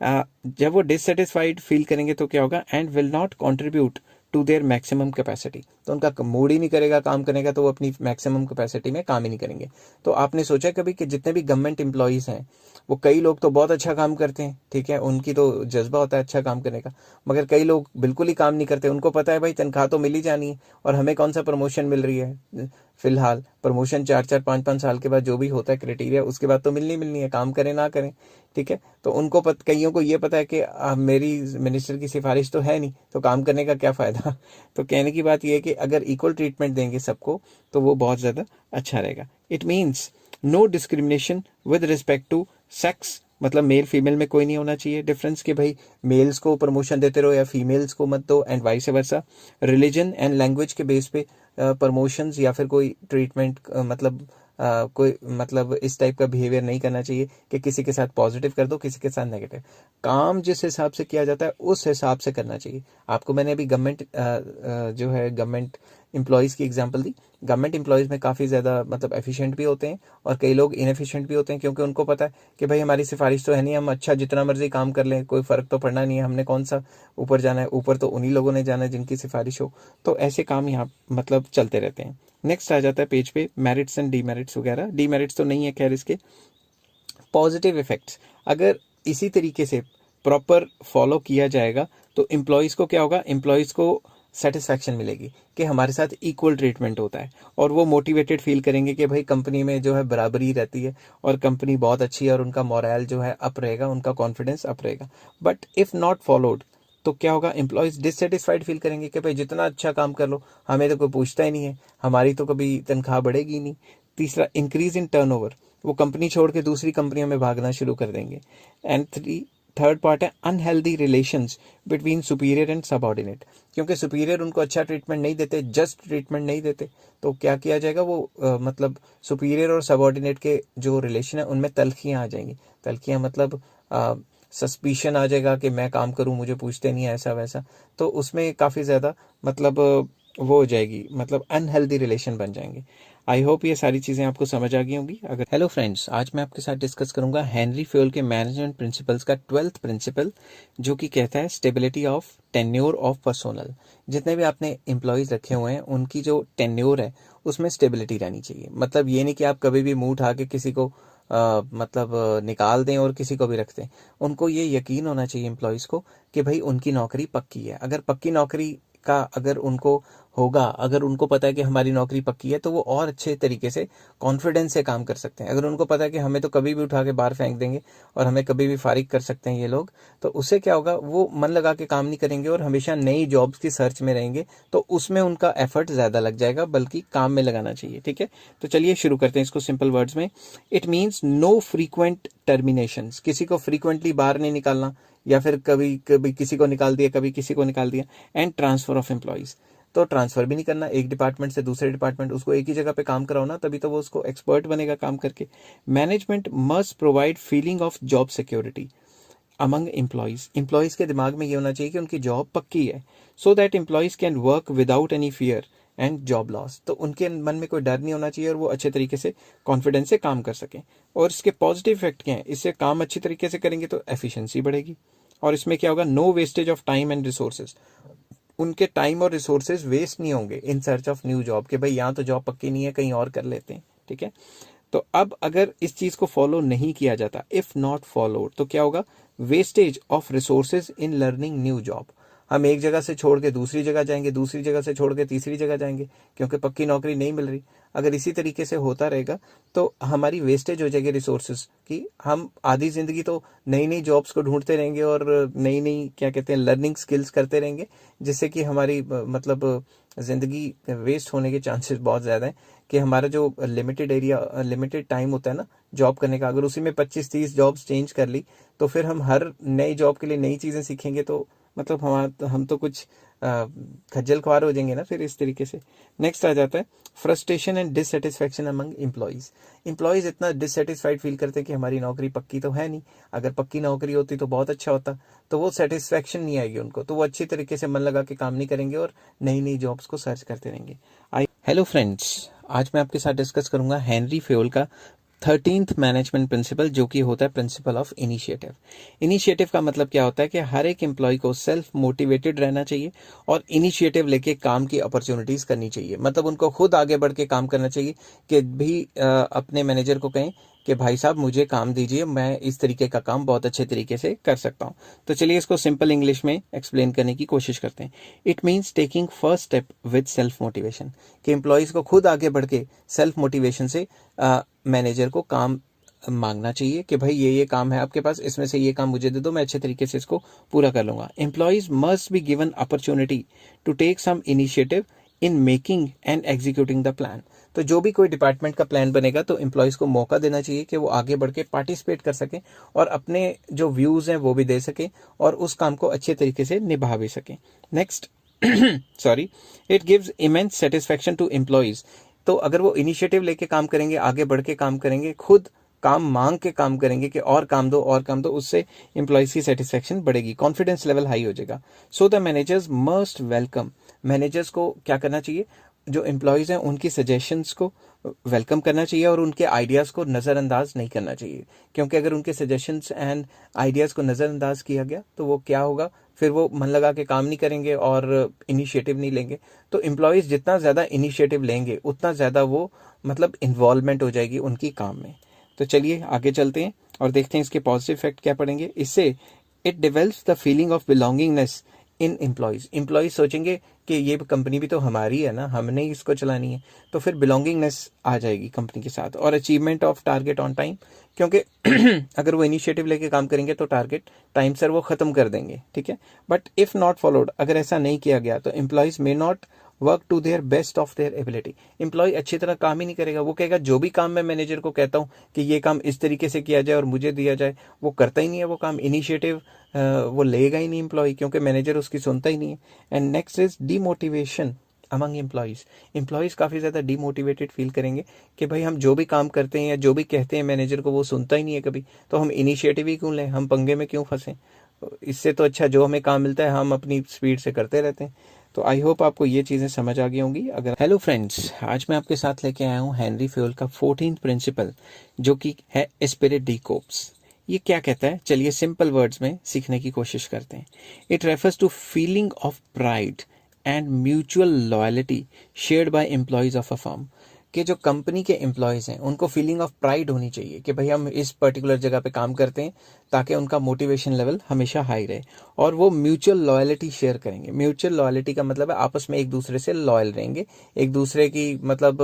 जब वो डिससेटिस्फाइड फील करेंगे तो क्या होगा, and will not contribute to their maximum capacity, तो उनका मूड ही नहीं करेगा काम करने का, तो वो अपनी मैक्सिमम कैपेसिटी में काम ही नहीं करेंगे। तो आपने सोचा कभी कि जितने भी गवर्नमेंट एम्प्लॉयज़ हैं वो कई लोग तो बहुत अच्छा काम करते हैं, ठीक है, उनकी तो जज्बा होता है अच्छा काम करने का, मगर कई लोग बिल्कुल ही काम नहीं करते, उनको पता है भाई तनख्वाह तो मिल ही जानी है और हमें कौन सा प्रमोशन मिल रही है, फिलहाल प्रमोशन 4-4 5-5 साल के बाद जो भी होता है क्राइटेरिया, उसके बाद तो मिलनी है, काम करें ना करें, ठीक है। तो उनको कईयों को ये पता है कि मेरी मिनिस्टर की सिफारिश तो है नहीं, तो काम करने का क्या फ़ायदा। तो कहने की बात ये है कि अगर इक्वल ट्रीटमेंट देंगे सबको तो वो बहुत ज़्यादा अच्छा रहेगा। It means no discrimination with respect to sex, मतलब मेल फीमेल में कोई नहीं होना चाहिए डिफरेंस कि भाई मेल्स को प्रमोशन देते रहो या फीमेल्स को मत दो, and vice versa. Religion and language के बेस पे प्रमोशंस या फिर कोई ट्रीटमेंट मतलब कोई मतलब इस टाइप का बिहेवियर नहीं करना चाहिए कि किसी के साथ पॉजिटिव कर दो किसी के साथ नेगेटिव। काम जिस हिसाब से किया जाता है उस हिसाब से करना चाहिए। आपको मैंने अभी गवर्नमेंट जो है गवर्नमेंट एम्प्लॉयज़ की एग्जांपल दी। गवर्नमेंट एम्प्लॉयज़ में काफ़ी ज़्यादा मतलब एफिशिएंट भी होते हैं और कई लोग इनएफिशिएंट भी होते हैं, क्योंकि उनको पता है कि भाई हमारी सिफारिश तो है नहीं, हम अच्छा जितना मर्जी काम कर लें कोई फ़र्क तो पड़ना नहीं है, हमने कौन सा ऊपर जाना है, ऊपर तो उन्हीं लोगों ने जाना है जिनकी सिफारिश हो। तो ऐसे काम यहाँ मतलब चलते रहते हैं। नेक्स्ट आ जाता है पेज पे मेरिट्स एंड डीमेरिट्स वगैरह। डीमेरिट्स तो नहीं है खैर इसके। पॉजिटिव इफेक्ट्स अगर इसी तरीके से प्रॉपर फॉलो किया जाएगा तो एम्प्लॉयज़ को क्या होगा, एम्प्लॉयज़ को सेटिस्फैक्शन मिलेगी कि हमारे साथ इक्वल ट्रीटमेंट होता है और वो मोटिवेटेड फील करेंगे कि भाई कंपनी में जो है बराबरी रहती है और कंपनी बहुत अच्छी है और उनका मोरल जो है अप रहेगा, उनका कॉन्फिडेंस अप रहेगा। बट इफ़ नॉट फॉलोड तो क्या होगा, एम्प्लॉयज़ डिससेटिस्फाइड फील करेंगे कि भाई जितना अच्छा काम कर लो हमें तो कोई पूछता ही नहीं है, हमारी तो कभी तनख्वाह बढ़ेगी नहीं। तीसरा, इंक्रीज इन टर्नओवर, वो कंपनी छोड़ के दूसरी कंपनियों में भागना शुरू कर देंगे। एंड थर्ड पार्ट है unhealthy relations between superior and subordinate, क्योंकि सुपीरियर उनको अच्छा ट्रीटमेंट नहीं देते, जस्ट ट्रीटमेंट नहीं देते, तो क्या किया जाएगा वो मतलब सुपीरियर और सबऑर्डिनेट के जो रिलेशन है उनमें तल्खियाँ आ जाएंगी। तल्खियाँ मतलब सस्पिशन आ जाएगा कि मैं काम करूं मुझे पूछते नहीं है, ऐसा वैसा, तो उसमें काफ़ी ज़्यादा मतलब वो हो जाएगी, मतलब अनहेल्दी रिलेशन बन जाएंगे। आई होप ये सारी चीज़ें आपको समझ आ गई होंगी। अगर हेलो फ्रेंड्स, आज मैं आपके साथ डिस्कस करूंगा हेनरी फ्योल के मैनेजमेंट प्रिंसिपल्स का 12th प्रिंसिपल, जो कि कहता है stability of tenure of personnel. जितने भी आपने एम्प्लॉयज़ रखे हुए हैं उनकी जो टेन्योर है उसमें स्टेबिलिटी रहनी चाहिए। मतलब ये नहीं कि आप कभी भी मुंह उठा के किसी को निकाल दें और किसी को भी रख दें। उनको ये यकीन होना चाहिए एम्प्लॉयज़ को कि भाई उनकी नौकरी पक्की है। अगर पक्की नौकरी का अगर उनको होगा, अगर उनको पता है कि हमारी नौकरी पक्की है, तो वो और अच्छे तरीके से कॉन्फिडेंस से काम कर सकते हैं। अगर उनको पता है कि हमें तो कभी भी उठा के बाहर फेंक देंगे और हमें कभी भी फारिग कर सकते हैं ये लोग, तो उससे क्या होगा, वो मन लगा के काम नहीं करेंगे और हमेशा नई जॉब्स की सर्च में रहेंगे, तो उसमें उनका एफर्ट ज़्यादा लग जाएगा, बल्कि काम में लगाना चाहिए। ठीक है, तो चलिए शुरू करते हैं इसको सिंपल वर्ड्स में। It means no frequent terminations, किसी को फ्रीक्वेंटली बाहर नहीं निकालना, या फिर कभी कभी किसी को निकाल दिया, कभी किसी को निकाल दिया। एंड ट्रांसफर ऑफ एम्प्लॉयज़, तो ट्रांसफर भी नहीं करना एक डिपार्टमेंट से दूसरे डिपार्टमेंट, उसको एक ही जगह पे काम कराओ ना, तभी तो वो उसको एक्सपर्ट बनेगा काम करके। Management must provide feeling of job security among employees, employees के दिमाग में ये होना चाहिए कि उनकी जॉब पक्की है, so that employees can work without any fear and job loss, तो उनके मन में कोई डर नहीं होना चाहिए और वो अच्छे तरीके से कॉन्फिडेंस से काम कर सकें। और इसके पॉजिटिव इफेक्ट क्या है, इससे काम अच्छी तरीके से करेंगे तो एफिशिएंसी बढ़ेगी। और इसमें क्या होगा, no wastage of time and resources, उनके टाइम और रिसोर्सेज वेस्ट नहीं होंगे in search of new job, कि भाई यहाँ तो जॉब पक्की नहीं है कहीं और कर लेते हैं। ठीक है, तो अब अगर इस चीज को फॉलो नहीं किया जाता, इफ नॉट फॉलोड, तो क्या होगा, wastage of resources in learning new job, हम एक जगह से छोड़ के दूसरी जगह जाएंगे, दूसरी जगह से छोड़ के तीसरी जगह जाएंगे, क्योंकि पक्की नौकरी नहीं मिल रही। अगर इसी तरीके से होता रहेगा तो हमारी वेस्टेज हो जाएगी रिसोर्सेज की। हम आधी जिंदगी तो नई नई जॉब्स को ढूंढते रहेंगे और नई नई क्या कहते हैं लर्निंग स्किल्स करते रहेंगे, जिससे कि हमारी मतलब ज़िंदगी वेस्ट होने के चांसेस बहुत ज़्यादा हैं। कि हमारा जो लिमिटेड एरिया लिमिटेड टाइम होता है ना जॉब करने का, अगर उसी में 25-30 जॉब्स चेंज कर ली, तो फिर हम हर नई जॉब के लिए नई चीज़ें सीखेंगे, तो मतलब हम तो कुछ खज्जल ख्वार हो जाएंगे ना फिर इस तरीके से। नेक्स्ट आ जाता है frustration and dissatisfaction among employees. Employees इतना डिससेटिस्फाइड फील करते हैं कि हमारी नौकरी पक्की तो है नहीं, अगर पक्की नौकरी होती तो बहुत अच्छा होता, तो वो सेटिस्फैक्शन नहीं आएगी उनको, तो वो अच्छी तरीके से मन लगा के काम नहीं करेंगे और नई नई जॉब्स को सर्च करते रहेंगे। हेलो फ्रेंड्स, आज मैं आपके साथ डिस्कस करूंगा हेनरी फेयोल का 13th मैनेजमेंट प्रिंसिपल, जो कि होता है प्रिंसिपल ऑफ इनिशिएटिव। इनिशिएटिव का मतलब क्या होता है कि हर एक एम्प्लॉय को सेल्फ मोटिवेटेड रहना चाहिए और इनिशिएटिव लेके काम की अपॉर्चुनिटीज करनी चाहिए। मतलब उनको खुद आगे बढ़ के काम करना चाहिए कि भी अपने मैनेजर को कहें कि भाई साहब मुझे काम दीजिए, मैं इस तरीके का काम बहुत अच्छे तरीके से कर सकता हूँ। तो चलिए इसको सिंपल इंग्लिश में एक्सप्लेन करने की कोशिश करते हैं। It means taking first step with self motivation, कि एम्प्लॉयज को खुद आगे बढ़ के सेल्फ मोटिवेशन से मैनेजर को काम मांगना चाहिए कि भाई ये काम है आपके पास, इसमें से ये काम मुझे दे दो, मैं अच्छे तरीके से इसको पूरा कर लूंगा। Employees must be given opportunity to take some initiative in making and executing the plan. तो जो भी कोई डिपार्टमेंट का प्लान बनेगा तो एम्प्लॉयज को मौका देना चाहिए कि वो आगे बढ़ के पार्टिसिपेट कर सकें और अपने जो व्यूज हैं वो भी दे सकें और उस काम को अच्छे तरीके से निभा भी सकें। Next sorry, it gives immense satisfaction to employees. तो अगर वो इनिशिएटिव लेके काम करेंगे, आगे बढ़ के काम करेंगे, खुद काम मांग के काम करेंगे कि और काम दो और काम दो, उससे एम्प्लॉयज की सेटिस्फैक्शन बढ़ेगी, कॉन्फिडेंस लेवल हाई हो जाएगा। So the managers must welcome, managers को क्या करना चाहिए, जो एम्प्लॉयज हैं उनकी सजेशंस को वेलकम करना चाहिए और उनके आइडियाज को नज़रअंदाज नहीं करना चाहिए, क्योंकि अगर उनके सजेशंस एंड आइडियाज को नज़रअंदाज किया गया तो वो क्या होगा, फिर वो मन लगा के काम नहीं करेंगे और इनिशिएटिव नहीं लेंगे। तो एम्प्लॉयज जितना ज़्यादा इनिशिएटिव लेंगे उतना ज़्यादा वो मतलब इन्वॉल्वमेंट हो जाएगी उनकी काम में। तो चलिए आगे चलते हैं और देखते हैं इसके पॉजिटिव इफेक्ट क्या पड़ेंगे। इससे it develops the feeling of belongingness in employees. Employees सोचेंगे कि ये कंपनी भी तो हमारी है ना, हमने ही इसको चलानी है, तो फिर बिलोंगिंगनेस आ जाएगी कंपनी के साथ। और achievement of target on time, क्योंकि अगर वो इनिशिएटिव लेके काम करेंगे तो टारगेट टाइम सर वो खत्म कर देंगे, ठीक है। बट इफ नॉट फॉलोड, अगर ऐसा नहीं किया गया तो employees may not work to their best of their ability. Employee अच्छी तरह काम ही नहीं करेगा, वो कहेगा जो भी काम मैं मैनेजर को कहता हूँ कि ये काम इस तरीके से किया जाए और मुझे दिया जाए, वो करता ही नहीं है वो काम, इनिशिएटिव वो लेगा ही नहीं एम्प्लॉय, क्योंकि मैनेजर उसकी सुनता ही नहीं है। And next is demotivation among employees. Employees काफ़ी ज़्यादा डीमोटिवेटेड फील करेंगे कि भाई हम जो भी काम करते हैं या जो भी कहते हैं मैनेजर को वो सुनता ही नहीं है कभी, तो हम इनिशिएटिव ही क्यों लें, हम पंगे में क्यों फंसें, इससे तो अच्छा जो हमें काम मिलता है हम अपनी स्पीड से करते रहते हैं। तो आई होप आपको ये चीज़ें समझ आ गई होंगी। अगर हेलो फ्रेंड्स, आज मैं आपके साथ लेके आया हूँ हेनरी फेयोल का 14th प्रिंसिपल, जो कि है एस्पिरिट डी कोप्स। ये क्या कहता है, चलिए सिंपल वर्ड्स में सीखने की कोशिश करते हैं। It refers to feeling of pride and mutual loyalty shared by employees of a firm. कि जो कंपनी के एम्प्लॉयज़ हैं उनको फीलिंग ऑफ प्राइड होनी चाहिए कि भाई हम इस पर्टिकुलर जगह पे काम करते हैं, ताकि उनका मोटिवेशन लेवल हमेशा हाई रहे। और वो म्यूचुअल लॉयल्टी शेयर करेंगे। म्यूचुअल लॉयल्टी का मतलब है आपस में एक दूसरे से लॉयल रहेंगे, एक दूसरे की मतलब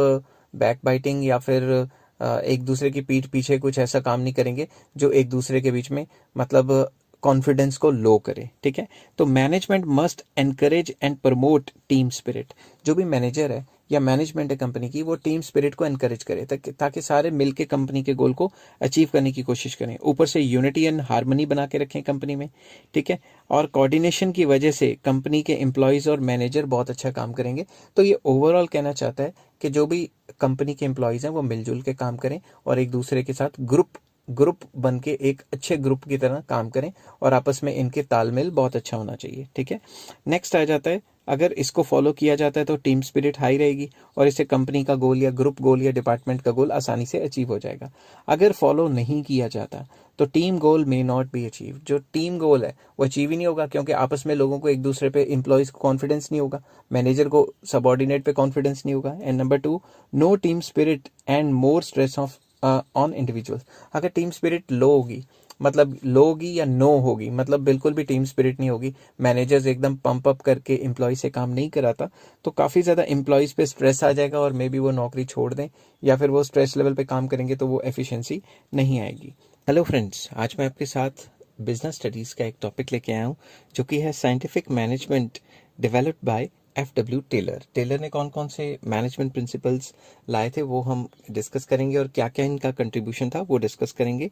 बैक बाइटिंग या फिर एक दूसरे की पीठ पीछे कुछ ऐसा काम नहीं करेंगे जो एक दूसरे के बीच में मतलब कॉन्फिडेंस को लो करे, ठीक है। तो management must encourage and promote team spirit. जो भी मैनेजर है या मैनेजमेंट है कंपनी की, वो टीम स्पिरिट को एनकरेज करे ताकि सारे मिलके कंपनी के गोल को अचीव करने की कोशिश करें। ऊपर से यूनिटी एंड हार्मनी बना के रखें कंपनी में, ठीक है। और कोऑर्डिनेशन की वजह से कंपनी के एम्प्लॉयज और मैनेजर बहुत अच्छा काम करेंगे। तो ये ओवरऑल कहना चाहता है कि जो भी कंपनी के एम्प्लॉयज हैं वो मिलजुल के काम करें और एक दूसरे के साथ ग्रुप बन के एक अच्छे ग्रुप की तरह काम करें और आपस में इनके तालमेल बहुत अच्छा होना चाहिए, ठीक है। नेक्स्ट आ जाता है, अगर इसको फॉलो किया जाता है तो टीम स्पिरिट हाई रहेगी और इससे कंपनी का गोल या ग्रुप गोल या डिपार्टमेंट का गोल आसानी से अचीव हो जाएगा। अगर फॉलो नहीं किया जाता तो team goal may not be achieve. जो टीम गोल है वो अचीव ही नहीं होगा, क्योंकि आपस में लोगों को एक दूसरे पे एम्प्लॉयज को कॉन्फिडेंस नहीं होगा, मैनेजर को सबॉर्डिनेट पे कॉन्फिडेंस नहीं होगा। And number 2, no team spirit and more stress of on individuals. अगर टीम स्पिरिट लो होगी, मतलब लो होगी या नो होगी, मतलब बिल्कुल भी टीम स्पिरिट नहीं होगी, मैनेजर्स एकदम पंप अप करके एम्प्लॉय से काम नहीं कराता, तो काफ़ी ज़्यादा एम्प्लॉयज़ पे स्ट्रेस आ जाएगा और मे बी वो नौकरी छोड़ दें या फिर वो स्ट्रेस लेवल पे काम करेंगे तो वो एफिशिएंसी नहीं आएगी। हेलो फ्रेंड्स, आज मैं आपके साथ बिजनेस स्टडीज़ का एक टॉपिक लेके आया हूँ, जो कि है scientific management developed by FW Taylor. Taylor ने कौन कौन से मैनेजमेंट प्रिंसिपल्स लाए थे वो हम डिस्कस करेंगे और क्या क्या इनका कंट्रीब्यूशन था वो डिस्कस करेंगे।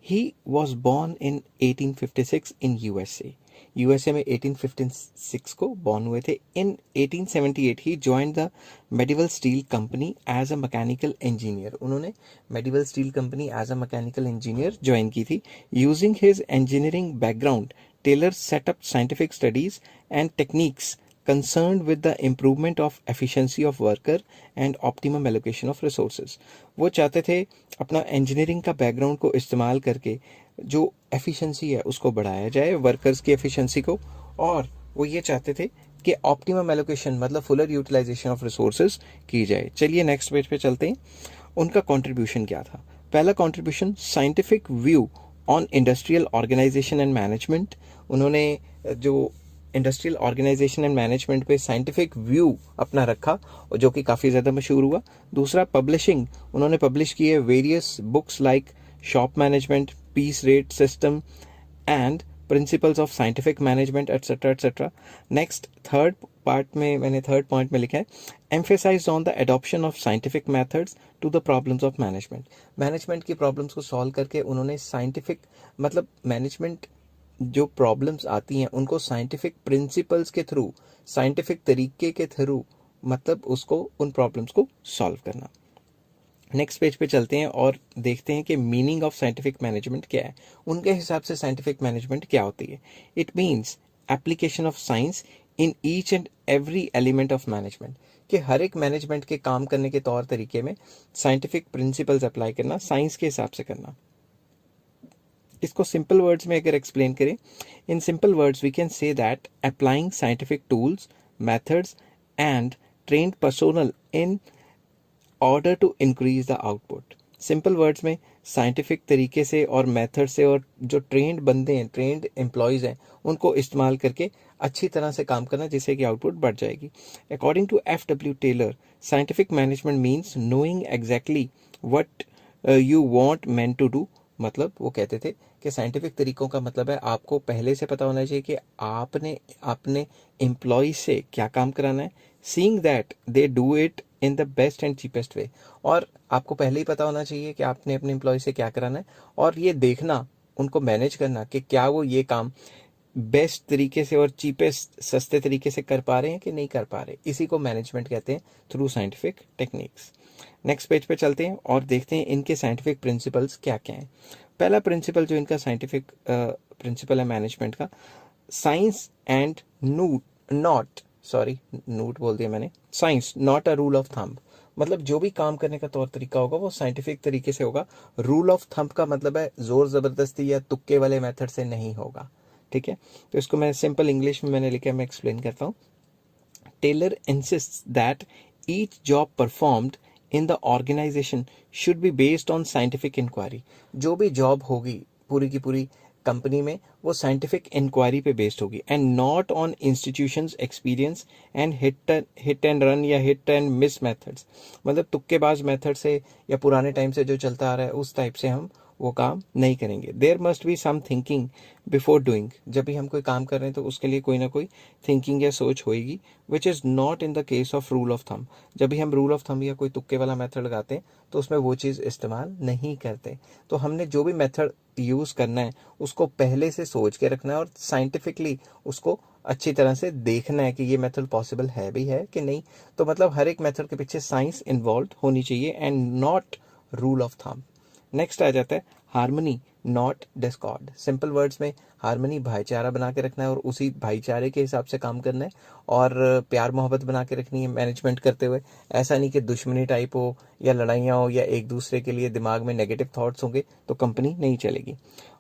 He was born in 1856 in USA। USA में 1856 को बॉर्न हुए थे। In 1878 he joined the Midvale Steel Company as a mechanical engineer. उन्होंने Midvale Steel Company as a mechanical engineer join की थी। Using his engineering background, Taylor set up scientific studies and techniques concerned with the improvement of efficiency of worker and optimum allocation of resources। वो चाहते थे अपना engineering का background को इस्तेमाल करके जो एफिशिएंसी है उसको बढ़ाया जाए, वर्कर्स की एफिशिएंसी को, और वो ये चाहते थे कि ऑप्टिमम एलोकेशन मतलब फुलर यूटिलाइजेशन ऑफ रिसोर्सेज की जाए। चलिए नेक्स्ट पेज पे चलते हैं। उनका कंट्रीब्यूशन क्या था? पहला contribution, scientific view on industrial organisation and management. उन्होंने जो इंडस्ट्रियल ऑर्गेनाइजेशन एंड मैनेजमेंट पे साइंटिफिक व्यू अपना रखा और जो कि काफ़ी ज़्यादा मशहूर हुआ। दूसरा, पब्लिशिंग। उन्होंने पब्लिश किए various books like shop management, piece rate system and principles of scientific management etcetera etcetera. Next third point में लिखा है, emphasise on the adoption of scientific methods to the problems of management. Management की problems को solve करके उन्होंने scientific मतलब management जो problems आती हैं उनको साइंटिफिक प्रिंसिपल्स के थ्रू, साइंटिफिक तरीके के थ्रू मतलब उसको उन प्रॉब्लम्स को सॉल्व करना। नेक्स्ट पेज पे चलते हैं और देखते हैं कि मीनिंग ऑफ साइंटिफिक मैनेजमेंट क्या है। उनके हिसाब से साइंटिफिक मैनेजमेंट क्या होती है? It means application of science in each and every element of management, कि हर एक मैनेजमेंट के काम करने के तौर तरीके में साइंटिफिक प्रिंसिपल्स अप्लाई करना, साइंस के हिसाब से करना। इसको सिंपल वर्ड्स में अगर एक्सप्लेन करें, in simple words we can say that applying scientific tools, methods and trained personnel in order to increase the output. Simple words में साइंटिफिक तरीके से और मेथड से और जो ट्रेंड बंदे हैं, ट्रेंड एम्प्लॉयज हैं, उनको इस्तेमाल करके अच्छी तरह से काम करना जिससे कि आउटपुट बढ़ जाएगी। According to F.W. Taylor, scientific management means knowing exactly what you want man to do. मतलब वो कहते थे कि साइंटिफिक तरीकों का मतलब है आपको पहले से पता होना चाहिए कि आपने अपने एम्प्लॉय से क्या काम कराना है, seeing that they do it in the best and cheapest way. और आपको पहले ही पता होना चाहिए कि आपने अपने एम्प्लॉय से क्या कराना है और ये देखना, उनको मैनेज करना कि क्या वो ये काम बेस्ट तरीके से और चीपेस्ट सस्ते तरीके से कर पा रहे हैं कि नहीं कर पा रहे। इसी को मैनेजमेंट कहते हैं through scientific techniques. Next page पे चलते हैं और देखते हैं इनके साइंटिफिक प्रिंसिपल्स क्या क्या हैं। पहला प्रिंसिपल जो इनका साइंटिफिक प्रिंसिपल है मैनेजमेंट का, साइंस एंड नूट बोल दिया मैंने, science not a rule of thumb. मतलब जो भी काम करने का तौर तरीका होगा वो साइंटिफिक तरीके से होगा। रूल ऑफ थंब का मतलब है जोर जबरदस्ती या तुक्के वाले मेथड से नहीं होगा। ठीक है, तो इसको मैं सिंपल इंग्लिश में मैंने लिखा है, मैं एक्सप्लेन करता हूँ। Taylor insists that each job performed in the organisation should be based on scientific inquiry. जो भी जॉब होगी पूरी की पूरी कंपनी में वो साइंटिफिक इंक्वायरी पे बेस्ड होगी and not on institutions experience and hit and run या हिट एंड मिस मेथड्स। मतलब तुक्केबाज मेथड से या पुराने टाइम से जो चलता आ रहा है उस टाइप से हम वो काम नहीं करेंगे। There must be some thinking before doing. जब भी हम कोई काम कर रहे हैं तो उसके लिए कोई ना कोई थिंकिंग या सोच होएगी, which is not in the case of rule of thumb. जब भी हम रूल ऑफ थंब या कोई तुक्के वाला मेथड लगाते हैं तो उसमें वो चीज़ इस्तेमाल नहीं करते। तो हमने जो भी मेथड यूज़ करना है उसको पहले से सोच के रखना है और साइंटिफिकली उसको अच्छी तरह से देखना है कि ये मेथड पॉसिबल है भी है कि नहीं। तो मतलब हर एक मेथड के पीछे साइंस इन्वॉल्व होनी चाहिए and not rule of thumb. Next आ जाता है harmony not discord. Simple words में हार्मनी भाईचारा बना के रखना है और उसी भाईचारे के हिसाब से काम करना है और प्यार मोहब्बत बना के रखनी है मैनेजमेंट करते हुए। ऐसा नहीं कि दुश्मनी टाइप हो या लड़ाइयाँ हो या एक दूसरे के लिए दिमाग में नेगेटिव थॉट्स होंगे तो कंपनी नहीं चलेगी।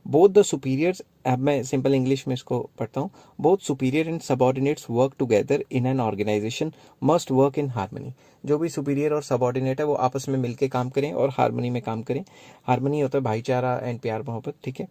बोथ द सुपीरियर्स, अब मैं सिंपल इंग्लिश में इसको पढ़ता हूँ, both superior and subordinates work together in an organisation must work in harmony. जो भी सुपीरियर और सबऑर्डिनेट है वो आपस में मिलके काम करें और हार्मनी में काम करें। हार्मनी होता है भाईचारा एंड प्यार मोहब्बत। ठीक है,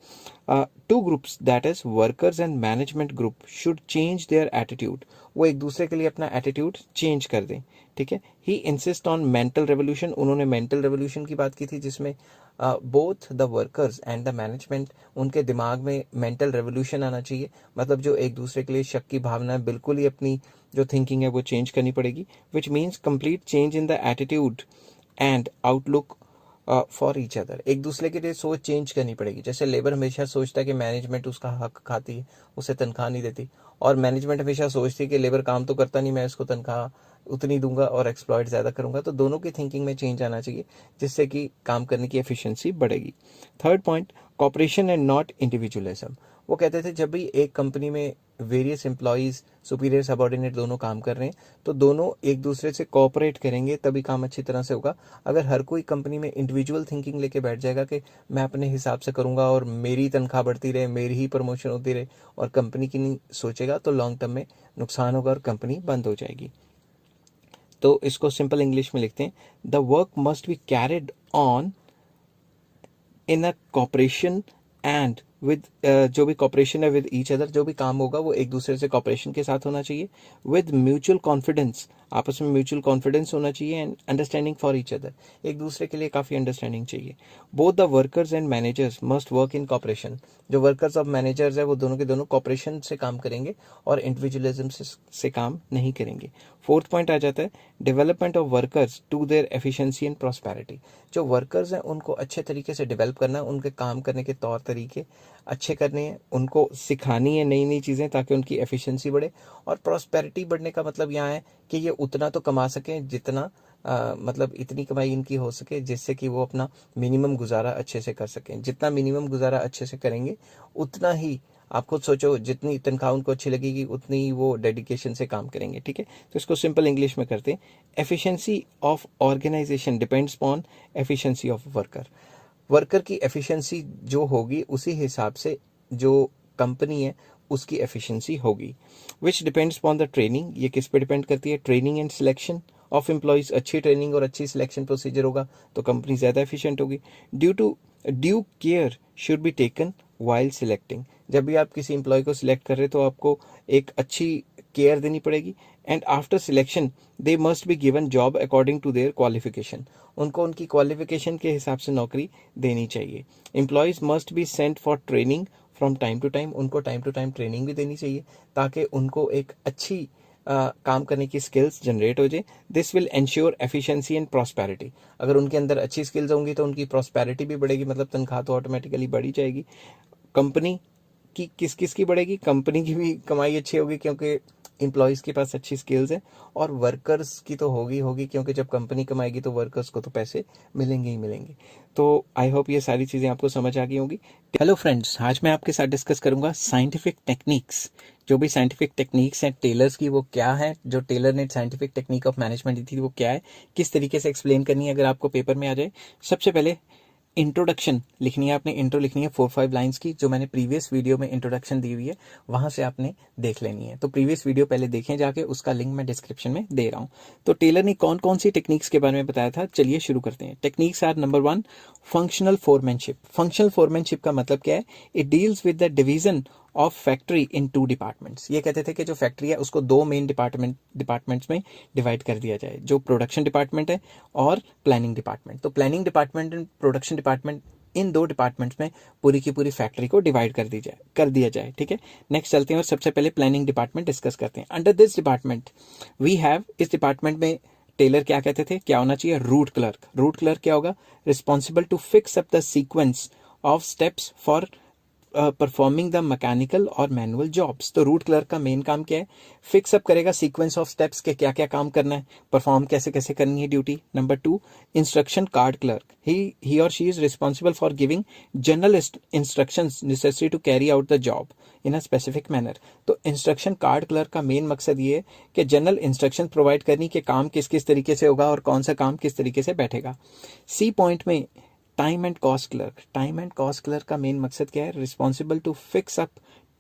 two groups that is workers and management group should change their attitude. वो एक दूसरे के लिए अपना एटीट्यूड चेंज कर दें। ठीक है, ही इंसिस्ट ऑन मेंटल रेवोल्यूशन। उन्होंने मेंटल रेवोल्यूशन की बात की थी जिसमें both the workers and the management, उनके दिमाग में मेंटल रेवोल्यूशन आना चाहिए। मतलब जो एक दूसरे के लिए शक की भावना है बिल्कुल ही अपनी जो थिंकिंग है वो चेंज करनी पड़ेगी, which means complete change in the attitude and outlook for each other. एक दूसरे के लिए सोच चेंज करनी पड़ेगी। जैसे लेबर हमेशा सोचता है कि मैनेजमेंट उसका हक खाती है, उसे तनख्वाह नहीं देती, और मैनेजमेंट हमेशा सोचती है कि लेबर काम तो करता नहीं, मैं इसको तनख्वाह उतनी दूंगा और एक्सप्लॉइट ज़्यादा करूंगा। तो दोनों की थिंकिंग में चेंज आना चाहिए, जिससे कि काम करने की एफिशिएंसी बढ़ेगी। Third point, cooperation and not individualism. वो कहते थे जब भी एक कंपनी में वेरियस एम्प्लॉयज़, सुपीरियर सबॉर्डिनेट दोनों काम कर रहे हैं, तो दोनों एक दूसरे से कोऑपरेट करेंगे, तभी काम अच्छी तरह से होगा। अगर हर कोई कंपनी में इंडिविजुअल थिंकिंग लेके बैठ जाएगा कि मैं अपने हिसाब से करूंगा और मेरी तनख्वाह बढ़ती रहे, मेरी ही प्रमोशन होती रहे, और कंपनी की नहीं सोचेगा, तो लॉन्ग टर्म में नुकसान होगा और कंपनी बंद हो जाएगी। तो इसको सिंपल इंग्लिश में लिखते हैं, the work must be carried on in a cooperation and with, जो भी कॉपरेशन है विद ईच अदर, जो भी काम होगा वो एक दूसरे से कॉपरेशन के साथ होना चाहिए, विद म्यूचुअल कॉन्फिडेंस, आपस में म्यूचुअल कॉन्फिडेंस होना चाहिए, and understanding for each other, एक दूसरे के लिए काफ़ी अंडरस्टैंडिंग चाहिए। Both the workers and managers must work in cooperation, जो वर्कर्स और मैनेजर्स है वो दोनों के दोनों कॉपरेशन से काम करेंगे और इंडिविजुअलिज्म से काम नहीं करेंगे। फोर्थ पॉइंट आ जाता है, development of workers to their efficiency and prosperity. जो वर्कर्स हैं उनको अच्छे तरीके से डेवलप करना है, उनके काम करने के तौर तरीके अच्छे करने हैं, उनको सिखानी है नई नई चीज़ें, ताकि उनकी एफिशिएंसी बढ़े। और प्रॉस्पेरिटी बढ़ने का मतलब यहाँ है कि ये उतना तो कमा सकें जितना मतलब इतनी कमाई इनकी हो सके जिससे कि वो अपना मिनिमम गुजारा अच्छे से कर सकें। जितना मिनिमम गुजारा अच्छे से करेंगे उतना ही, आप खुद सोचो, जितनी तनख्वाह उनको अच्छी लगेगी उतनी ही वो डेडिकेशन से काम करेंगे। ठीक है, तो इसको सिंपल इंग्लिश में करते हैं, efficiency of organisation depends upon efficiency of worker. Worker की एफिशिएंसी जो होगी उसी हिसाब से जो कंपनी है उसकी एफिशिएंसी होगी। Which depends upon the training, ये किस पे डिपेंड करती है, training and selection of employees. अच्छी ट्रेनिंग और अच्छी सिलेक्शन प्रोसीजर होगा तो कंपनी ज़्यादा एफिशिएंट होगी। Due care should be taken while selecting, जब भी आप किसी एम्प्लॉय को सिलेक्ट कर रहे हो तो आपको एक अच्छी केयर देनी पड़ेगी। And after selection they must be given job according to their qualification, उनको उनकी क्वालिफिकेशन के हिसाब से नौकरी देनी चाहिए। Employees must be sent for training from time to time, उनको टाइम टू टाइम ट्रेनिंग भी देनी चाहिए ताकि उनको एक अच्छी काम करने की स्किल्स जनरेट हो जाए। This will ensure efficiency and prosperity, अगर उनके अंदर अच्छी स्किल्स होंगी तो उनकी प्रॉस्पेरिटी भी बढ़ेगी, मतलब तनख्वाह तो ऑटोमेटिकली बढ़ी जाएगी। कंपनी की किस किस की बढ़ेगी, कंपनी की भी कमाई अच्छी होगी क्योंकि एम्प्लॉयज़ के पास अच्छी स्किल्स है, और वर्कर्स की तो होगी होगी क्योंकि जब कंपनी कमाएगी तो वर्कर्स को तो पैसे मिलेंगे ही मिलेंगे। तो आई होप ये सारी चीज़ें आपको समझ आ गई होंगी। हेलो फ्रेंड्स, आज मैं आपके साथ डिस्कस करूंगा साइंटिफिक टेक्निक्स। जो भी साइंटिफिक टेक्निक्स हैं टेलर्स की वो क्या है, जो टेलर ने साइंटिफिक टेक्निक ऑफ मैनेजमेंट दी थी वो क्या है, किस तरीके से एक्सप्लेन करनी है अगर आपको पेपर में आ जाए। सबसे पहले इंट्रोडक्शन लिखनी है आपने, इंट्रो लिखनी है 4-5 लाइंस की, जो मैंने प्रीवियस वीडियो में इंट्रोडक्शन दी हुई है वहां से आपने देख लेनी है। तो प्रीवियस वीडियो पहले देखें जाके, उसका लिंक मैं डिस्क्रिप्शन में दे रहा हूं। तो टेलर ने कौन कौन सी टेक्निक्स के बारे में बताया था, चलिए शुरू करते हैं। Techniques are, number 1, functional foremanship. Functional foremanship का मतलब क्या है, it deals with the division of factory in 2 departments. ये कहते थे कि जो फैक्ट्री है उसको 2 मेन डिपार्टमेंट्स में डिवाइड कर दिया जाए, जो प्रोडक्शन डिपार्टमेंट है और प्लानिंग डिपार्टमेंट। तो planning department and production department, in 2 departments में पूरी की पूरी फैक्ट्री को डिवाइड कर दिया जाए। ठीक है, नेक्स्ट चलते हैं और सबसे पहले प्लानिंग डिपार्टमेंट डिस्कस करते हैं। Under this department we have, इस डिपार्टमेंट में टेलर क्या कहते थे, क्या होना चाहिए, रूट क्लर्क। रूट क्लर्क क्या होगा, responsible to fix up the sequence of steps for performing the mechanical और मैनुअल जॉब्स। तो रूट क्लर्क का मेन काम क्या है, फिक्स अप करेगा सीक्वेंस ऑफ स्टेप्स के क्या क्या काम करना है, परफॉर्म कैसे कैसे करनी है duty. Number 2, instruction card clerk, he और she is responsible for giving general instructions necessary to carry out the job in a specific manner. तो इंस्ट्रक्शन कार्ड क्लर्क का मेन मकसद ये है कि जनरल इंस्ट्रक्शन प्रोवाइड करनी कि काम किस किस तरीके से होगा और कौन सा काम किस तरीके से बैठेगा। सी पॉइंट में time and cost clerk, time and cost clerk का मेन मकसद क्या है, responsible to fix up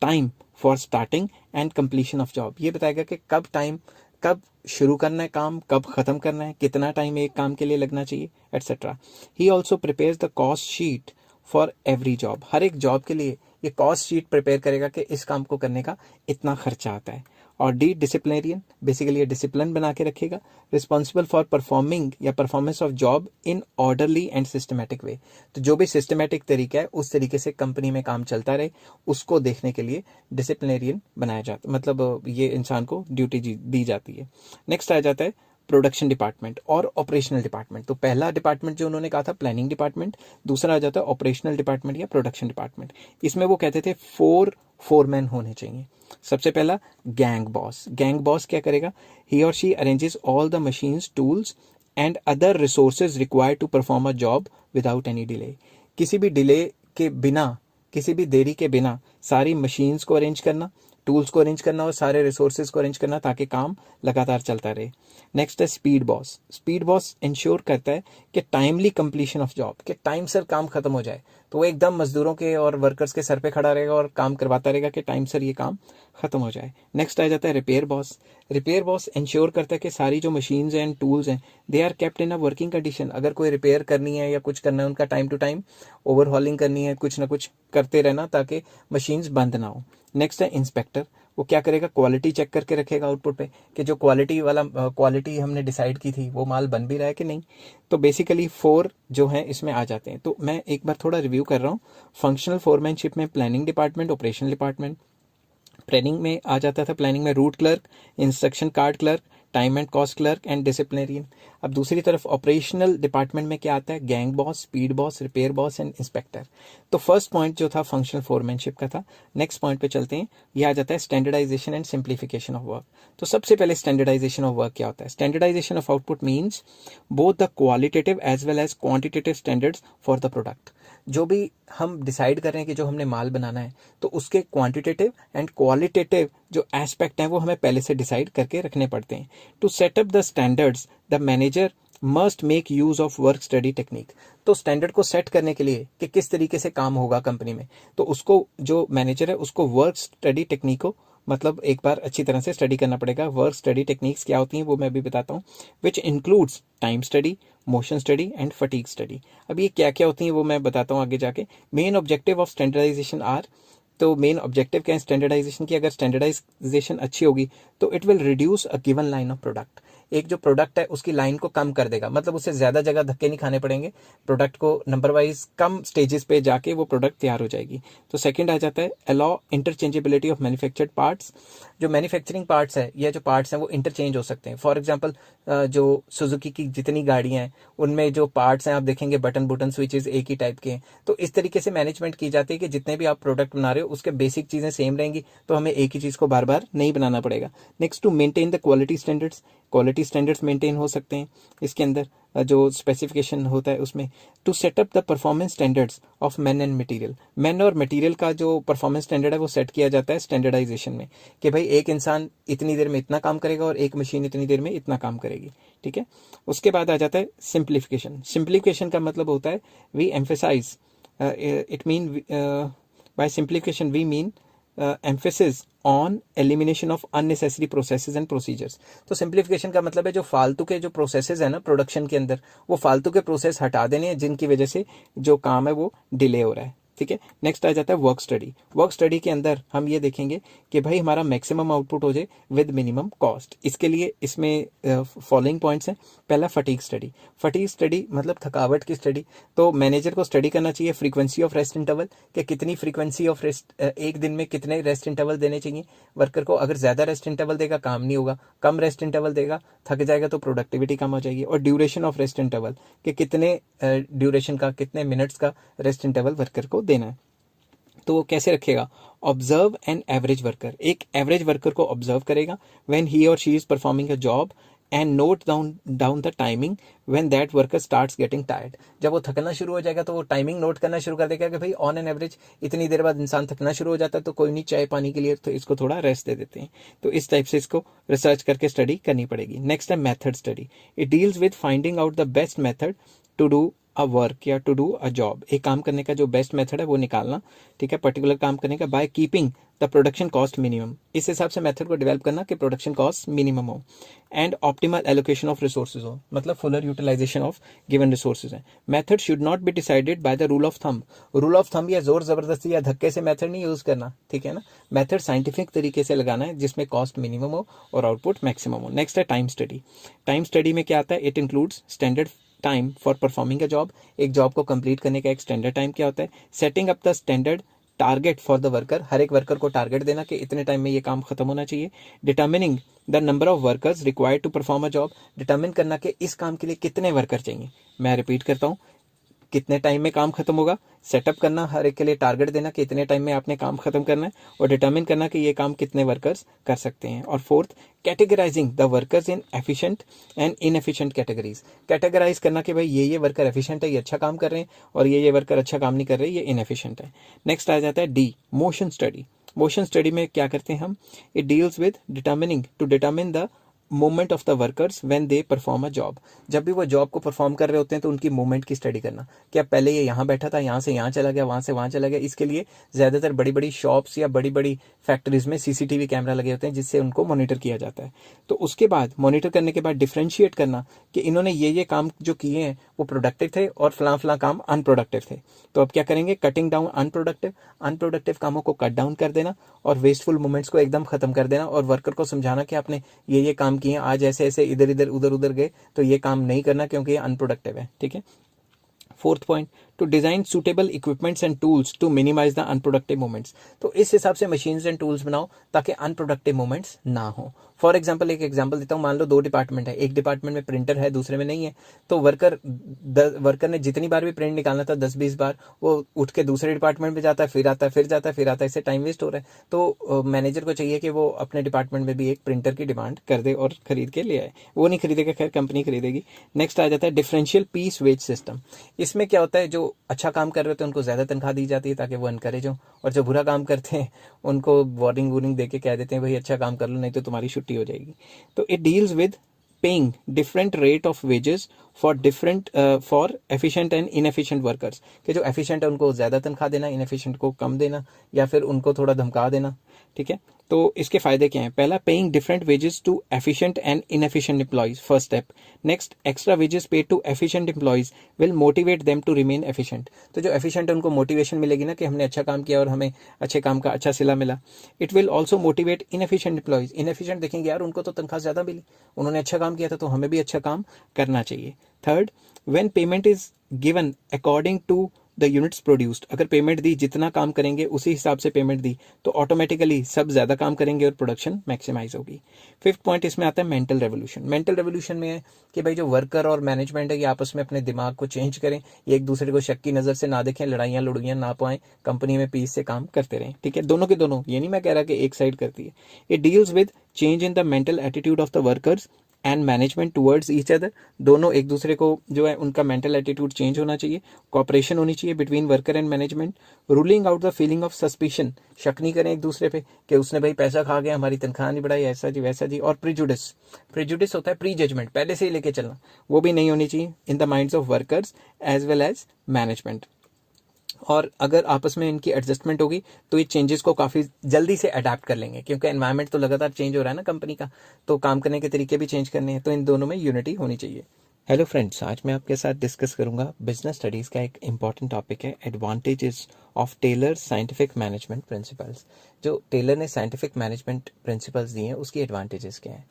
time for starting and completion of job. ये बताएगा कि कब शुरू करना है काम, कब खत्म करना है, कितना टाइम एक काम के लिए लगना चाहिए, etcetera. He also prepares the cost sheet for every job, हर एक जॉब के लिए ये कॉस्ट शीट प्रिपेयर करेगा कि इस काम को करने का इतना खर्चा आता है। और डी, डिसिप्लिनेरियन, बेसिकली ये डिसिप्लिन बना के रखेगा, रिस्पॉन्सिबल फॉर परफॉर्मिंग या performance of job in orderly and systematic way. तो जो भी सिस्टमैटिक तरीका है उस तरीके से कंपनी में काम चलता रहे उसको देखने के लिए डिसिप्लिनेरियन बनाया जाता, मतलब ये इंसान को ड्यूटी दी जाती है। नेक्स्ट आ जाता है प्रोडक्शन डिपार्टमेंट और ऑपरेशनल डिपार्टमेंट। तो पहला डिपार्टमेंट जो उन्होंने कहा था प्लानिंग डिपार्टमेंट, दूसरा आ जाता है ऑपरेशनल डिपार्टमेंट या प्रोडक्शन डिपार्टमेंट। इसमें वो कहते थे 4 फोरमैन होने चाहिए। सबसे पहला गैंग बॉस। गैंग बॉस क्या करेगा? ही और she arranges all the machines, tools and other resources required to perform a job without any delay. किसी भी डिले के बिना, किसी भी देरी के बिना सारी मशीन्स को अरेंज करना, टूल्स को अरेंज करना और सारे रिसोर्सेज को अरेंज करना ताकि काम लगातार चलता रहे। नेक्स्ट है speed boss. Speed boss ensure करता है कि टाइमली कंप्लीशन ऑफ जॉब, कि टाइम से काम खत्म हो जाए। तो वो एकदम मजदूरों के और वर्कर्स के सर पे खड़ा रहेगा और काम करवाता रहेगा कि टाइम से ये काम खत्म हो जाए। नेक्स्ट आ जाता है repair boss. Repair boss ensure करता है कि सारी जो मशीन्स हैं एंड टूल्स हैं they are kept in a working condition. अगर कोई रिपेयर करनी है या कुछ करना है, उनका टाइम टू टाइम ओवरहॉलिंग करनी है, कुछ ना कुछ करते रहना ताकि मशीन्स बंद ना हो। नेक्स्ट है इंस्पेक्टर। वो क्या करेगा? क्वालिटी चेक करके रखेगा आउटपुट पे कि जो क्वालिटी हमने डिसाइड की थी वो माल बन भी रहा है कि नहीं। तो बेसिकली 4 जो हैं इसमें आ जाते हैं। तो मैं एक बार थोड़ा रिव्यू कर रहा हूँ। फंक्शनल फोरमैनशिप में planning department, operational department. Planning में आ जाता था, प्लानिंग में route clerk, instruction card clerk, time and cost clerk and disciplinarian. अब दूसरी तरफ ऑपरेशनल डिपार्टमेंट में क्या आता है? Gang boss, speed boss, repair boss and inspector. तो फर्स्ट पॉइंट जो था फंक्शनल फोरमैनशिप का था। नेक्स्ट पॉइंट पे चलते हैं। ये आ जाता है standardisation and simplification of work. तो सबसे पहले स्टैंडर्डाइजेशन ऑफ वर्क क्या होता है? Standardisation of output means both the qualitative as well as quantitative standards for the product. जो भी हम डिसाइड कर रहे हैं कि जो हमने माल बनाना है तो उसके क्वांटिटेटिव एंड क्वालिटेटिव जो एस्पेक्ट हैं वो हमें पहले से डिसाइड करके रखने पड़ते हैं। To set up the standards the manager must make use of work study technique. तो स्टैंडर्ड को सेट करने के लिए कि किस तरीके से काम होगा कंपनी में, तो उसको जो मैनेजर है उसको वर्क स्टडी टेक्निक को मतलब एक बार अच्छी तरह से स्टडी करना पड़ेगा। वर्क स्टडी टेक्निक्स क्या होती हैं वो मैं भी बताता हूँ, which includes time study, motion study and fatigue study. अब ये क्या क्या होती हैं वो मैं बताता हूँ आगे जाके। Main objective of standardisation are. तो मेन ऑब्जेक्टिव क्या है स्टैंडर्डाइजेशन की? अगर स्टैंडर्डाइजेशन अच्छी होगी तो it will reduce a given line of product. एक जो प्रोडक्ट है उसकी लाइन को कम कर देगा, मतलब उसे ज्यादा जगह धक्के नहीं खाने पड़ेंगे। प्रोडक्ट को नंबर वाइज कम स्टेजेस पे जाके वो प्रोडक्ट तैयार हो जाएगी। तो सेकंड आ जाता है allow interchangeability of manufactured parts. जो मैन्युफैक्चरिंग पार्ट्स है या जो पार्ट्स हैं वो इंटरचेंज हो सकते हैं। फॉर एग्जांपल जो सुजुकी की जितनी गाड़ियां हैं उनमें जो पार्ट्स हैं आप देखेंगे बटन बुटन स्विचेस एक ही टाइप के हैं। तो इस तरीके से मैनेजमेंट की जाती है कि जितने भी आप प्रोडक्ट बना रहे हो उसके बेसिक चीजें सेम रहेंगी, तो हमें एक ही चीज को बार बार नहीं बनाना पड़ेगा। Next to maintain the quality standards. Quality standards maintain हो सकते हैं इसके अंदर जो स्पेसिफिकेशन होता है उसमें। To set up the performance standards of man and material. Man और मटेरियल का जो परफॉर्मेंस स्टैंडर्ड है वो सेट किया जाता है स्टैंडर्डाइजेशन में कि भाई एक इंसान इतनी देर में इतना काम करेगा और एक मशीन इतनी देर में इतना काम करेगी। ठीक है। उसके बाद आ जाता है सिंप्लीफिकेशन। सिंप्लीफिकेशन का मतलब होता है we emphasise it mean by simplification we mean emphasis on elimination of unnecessary processes and procedures। तो सिंप्लीफिकेशन का मतलब है जो फालतू के जो प्रोसेसेस है ना प्रोडक्शन के अंदर, वो फालतू के प्रोसेस हटा देने हैं जिनकी वजह से जो काम है वो डिले हो रहा है। ठीक है। नेक्स्ट आ जाता है वर्क स्टडी। वर्क स्टडी के अंदर हम ये देखेंगे कि भाई हमारा मैक्सिमम आउटपुट हो जाए विद मिनिमम कॉस्ट। इसके लिए इसमें फॉलोइंग पॉइंट्स हैं। पहला फटीग स्टडी। फटीग स्टडी मतलब थकावट की स्टडी। तो मैनेजर को स्टडी करना चाहिए फ्रीक्वेंसी ऑफ रेस्ट इंटरवल, कि कितनी फ्रीक्वेंसी ऑफ रेस्ट, एक दिन में कितने रेस्ट इंटरवल देने चाहिए वर्कर को। अगर ज्यादा रेस्ट इंटरवल देगा काम नहीं होगा, कम रेस्ट इंटरवल देगा थक जाएगा तो प्रोडक्टिविटी कम हो जाएगी। और ड्यूरेशन ऑफ रेस्ट इंटरवल, कि कितने ड्यूरेशन का, कितने मिनट्स का रेस्ट इंटरवल वर्कर को देना है। तो वो कैसे रखेगा? Observe an average worker. एक एवरेज वर्कर को ऑब्जर्व करेगा व्हेन ही और she is performing a job and note down the timing when that worker starts getting tired. जब वो थकना शुरू हो जाएगा तो वो टाइमिंग नोट करना शुरू कर देगा कि भाई ऑन एन एवरेज इतनी देर बाद इंसान थकना शुरू हो जाता है, तो कोई नहीं चाय पानी के लिए तो इसको थोड़ा रेस्ट दे देते हैं। तो इस टाइप से इसको रिसर्च करके स्टडी करनी पड़ेगी। नेक्स्ट है method study. It deals with finding out the best method to do a work या टू डू अ जॉब। एक काम करने का जो बेस्ट मेथड है वो निकालना। ठीक है। पर्टिकुलर काम करने का by keeping the production cost minimum. इस हिसाब से मेथड को डेवलप करना कि प्रोडक्शन कॉस्ट मिनिमम हो and optimal allocation of resources हो, मतलब fuller utilisation of given resources है। Method should not be decided by the rule of thumb. Rule of thumb या जोर जबरदस्ती या धक्के से मेथड नहीं यूज करना। ठीक है ना। मेथड साइंटिफिक तरीके से लगाना है जिसमें कॉस्ट मिनिमम हो और आउटपुट मैक्सिमम हो। नेक्स्ट है टाइम स्टडी। टाइम स्टडी में क्या आता है? It includes standard time for performing a job. एक जॉब को कंप्लीट करने का एक स्टैंडर्ड टाइम क्या होता है? Setting up the standard target for the worker. हर एक वर्कर को टारगेट देना कि इतने टाइम में ये काम खत्म होना चाहिए। Determining the number of workers required to perform a job, determine करना कि इस काम के लिए कितने वर्कर चाहिए। मैं रिपीट करता हूँ, कितने टाइम में काम खत्म होगा, सेटअप करना, हर एक के लिए टारगेट देना कि इतने टाइम में आपने काम खत्म करना है, और डिटर्मिन करना कि ये काम कितने वर्कर्स कर सकते हैं। और fourth, categorising the workers in efficient and inefficient categories, categorise करना कि भाई ये वर्कर एफिशिएंट है, ये अच्छा काम कर रहे हैं, और ये वर्कर अच्छा काम नहीं कर रहे, ये इनएफिशिएंट है। नेक्स्ट आ जाता है D, motion study. Motion study में क्या करते हैं हम, it deals with determine the movement of the workers when they perform a job. जब भी वो जॉब को परफॉर्म कर रहे होते हैं तो उनकी मूवमेंट की स्टडी करना, क्या पहले ये यहाँ बैठा था, यहाँ से यहाँ चला गया, वहाँ से वहाँ चला गया। इसके लिए ज़्यादातर बड़ी बड़ी शॉप्स या बड़ी बड़ी फैक्ट्रीज में सीसीटीवी कैमरा लगे होते हैं जिससे उनको मॉनिटर किया जाता है। तो उसके बाद मॉनिटर करने के बाद डिफ्रेंशिएट करना कि इन्होंने ये काम जो किए हैं वो प्रोडक्टिव थे और फलां काम अनप्रोडक्टिव थे। तो अब क्या करेंगे, कटिंग डाउन अनप्रोडक्टिव कामों को कट डाउन कर देना और वेस्टफुल मूवमेंट्स को एकदम खत्म कर देना, और वर्कर को समझाना कि आपने ये काम किए, आज ऐसे ऐसे इधर इधर उधर उधर गए तो ये काम नहीं करना क्योंकि ये अनप्रोडक्टिव है। ठीक है। Fourth point, to design suitable equipments and tools to minimise the unproductive movements. तो इस हिसाब से मशीन्स एंड टूल्स बनाओ ताकि अनप्रोडक्टिव मूवमेंट्स ना हो। फॉर एग्जाम्पल, एक एग्जाम्पल देता हूँ, मान लो 2 डिपार्टमेंट है, एक डिपार्टमेंट में प्रिंटर है, दूसरे में नहीं है, तो वर्कर ने जितनी बार भी प्रिंट निकालना था 10-20 बार, वो उठ के दूसरे डिपार्टमेंट में जाता है, फिर आता है, फिर जाता है, फिर आता है, इससे टाइम वेस्ट हो रहा है। तो मैनेजर को चाहिए कि वो अपने डिपार्टमेंट में भी एक प्रिंटर की डिमांड कर दे और खरीद के ले आए। वो नहीं खरीदेगा, खैर कंपनी खरीदेगी। नेक्स्ट आ जाता है डिफरेंशियल पीस वेज सिस्टम। इसमें क्या होता है, जो अच्छा काम कर रहे होते हैं उनको ज्यादा तनख्वाह दी जाती है ताकि वो एनकरेज हो, और जो बुरा काम करते हैं उनको वार्निंग दे के कह देते हैं भाई अच्छा काम कर लो नहीं तो तुम्हारी छुट्टी हो जाएगी। तो it deals with paying different rate of wages for efficient and inefficient workers, कि जो एफिशिएंट है उनको ज्यादा तनख्वाह देना, इनएफिशिएंट को कम देना, या फिर उनको थोड़ा धमका देना। ठीक है। तो इसके फायदे क्या हैं, पहला, paying different wages to efficient and inefficient employees, first step. Next, extra wages paid to efficient employees will motivate them to remain efficient. तो जो एफिशिएंट है उनको मोटिवेशन मिलेगी ना कि हमने अच्छा काम किया और हमें अच्छे काम का अच्छा सिला मिला। It will also motivate inefficient employees, inefficient देखेंगे यार उनको तो तनख्वाह ज्यादा मिली, उन्होंने अच्छा काम किया था तो हमें भी अच्छा काम करना चाहिए। Third, when payment is given according to the units produced, अगर पेमेंट दी, जितना काम करेंगे उसी हिसाब से पेमेंट दी तो ऑटोमेटिकली सब ज्यादा काम करेंगे और प्रोडक्शन मैक्सिमाइज होगी। फिफ्थ पॉइंट इसमें आता है मेंटल रेवोल्यूशन। मेंटल रेवोल्यूशन में है कि भाई जो वर्कर और मैनेजमेंट है ये आपस में अपने दिमाग को चेंज करें, ये एक दूसरे को शक की नजर से ना देखें, लड़ाइयां लुड़ियां ना पाएं, कंपनी में पीस से काम करते रहें। ठीक है, दोनों के दोनों, ये नहीं मैं कह रहा कि एक साइड करती है। It deals with change in the mental attitude of the workers and management towards each other, दोनों एक दूसरे को जो है उनका मेंटल एटीट्यूड चेंज होना चाहिए, कोऑपरेशन होनी चाहिए between worker and management, ruling out the feeling of suspicion, शक नहीं करें एक दूसरे पे कि उसने भाई पैसा खा गया, हमारी तनख्वाह नहीं बढ़ाई, ऐसा जी वैसा जी। और प्रिजुडिस होता है प्री जजमेंट, पहले से ही लेके चलना, वो भी नहीं होनी चाहिए in the minds of workers as well as management. और अगर आपस में इनकी एडजस्टमेंट होगी तो ये चेंजेस को काफ़ी जल्दी से अडेप्ट कर लेंगे, क्योंकि एनवायरनमेंट तो लगातार चेंज हो रहा है ना कंपनी का, तो काम करने के तरीके भी चेंज करने हैं, तो इन दोनों में यूनिटी होनी चाहिए। हेलो फ्रेंड्स, आज मैं आपके साथ डिस्कस करूंगा बिजनेस स्टडीज़ का एक इम्पॉर्टेंट टॉपिक है, advantages of Taylor scientific management principles. जो टेलर ने साइंटिफिक मैनेजमेंट प्रिंसिपल्स दिए हैं उसकी एडवांटेजेस क्या हैं।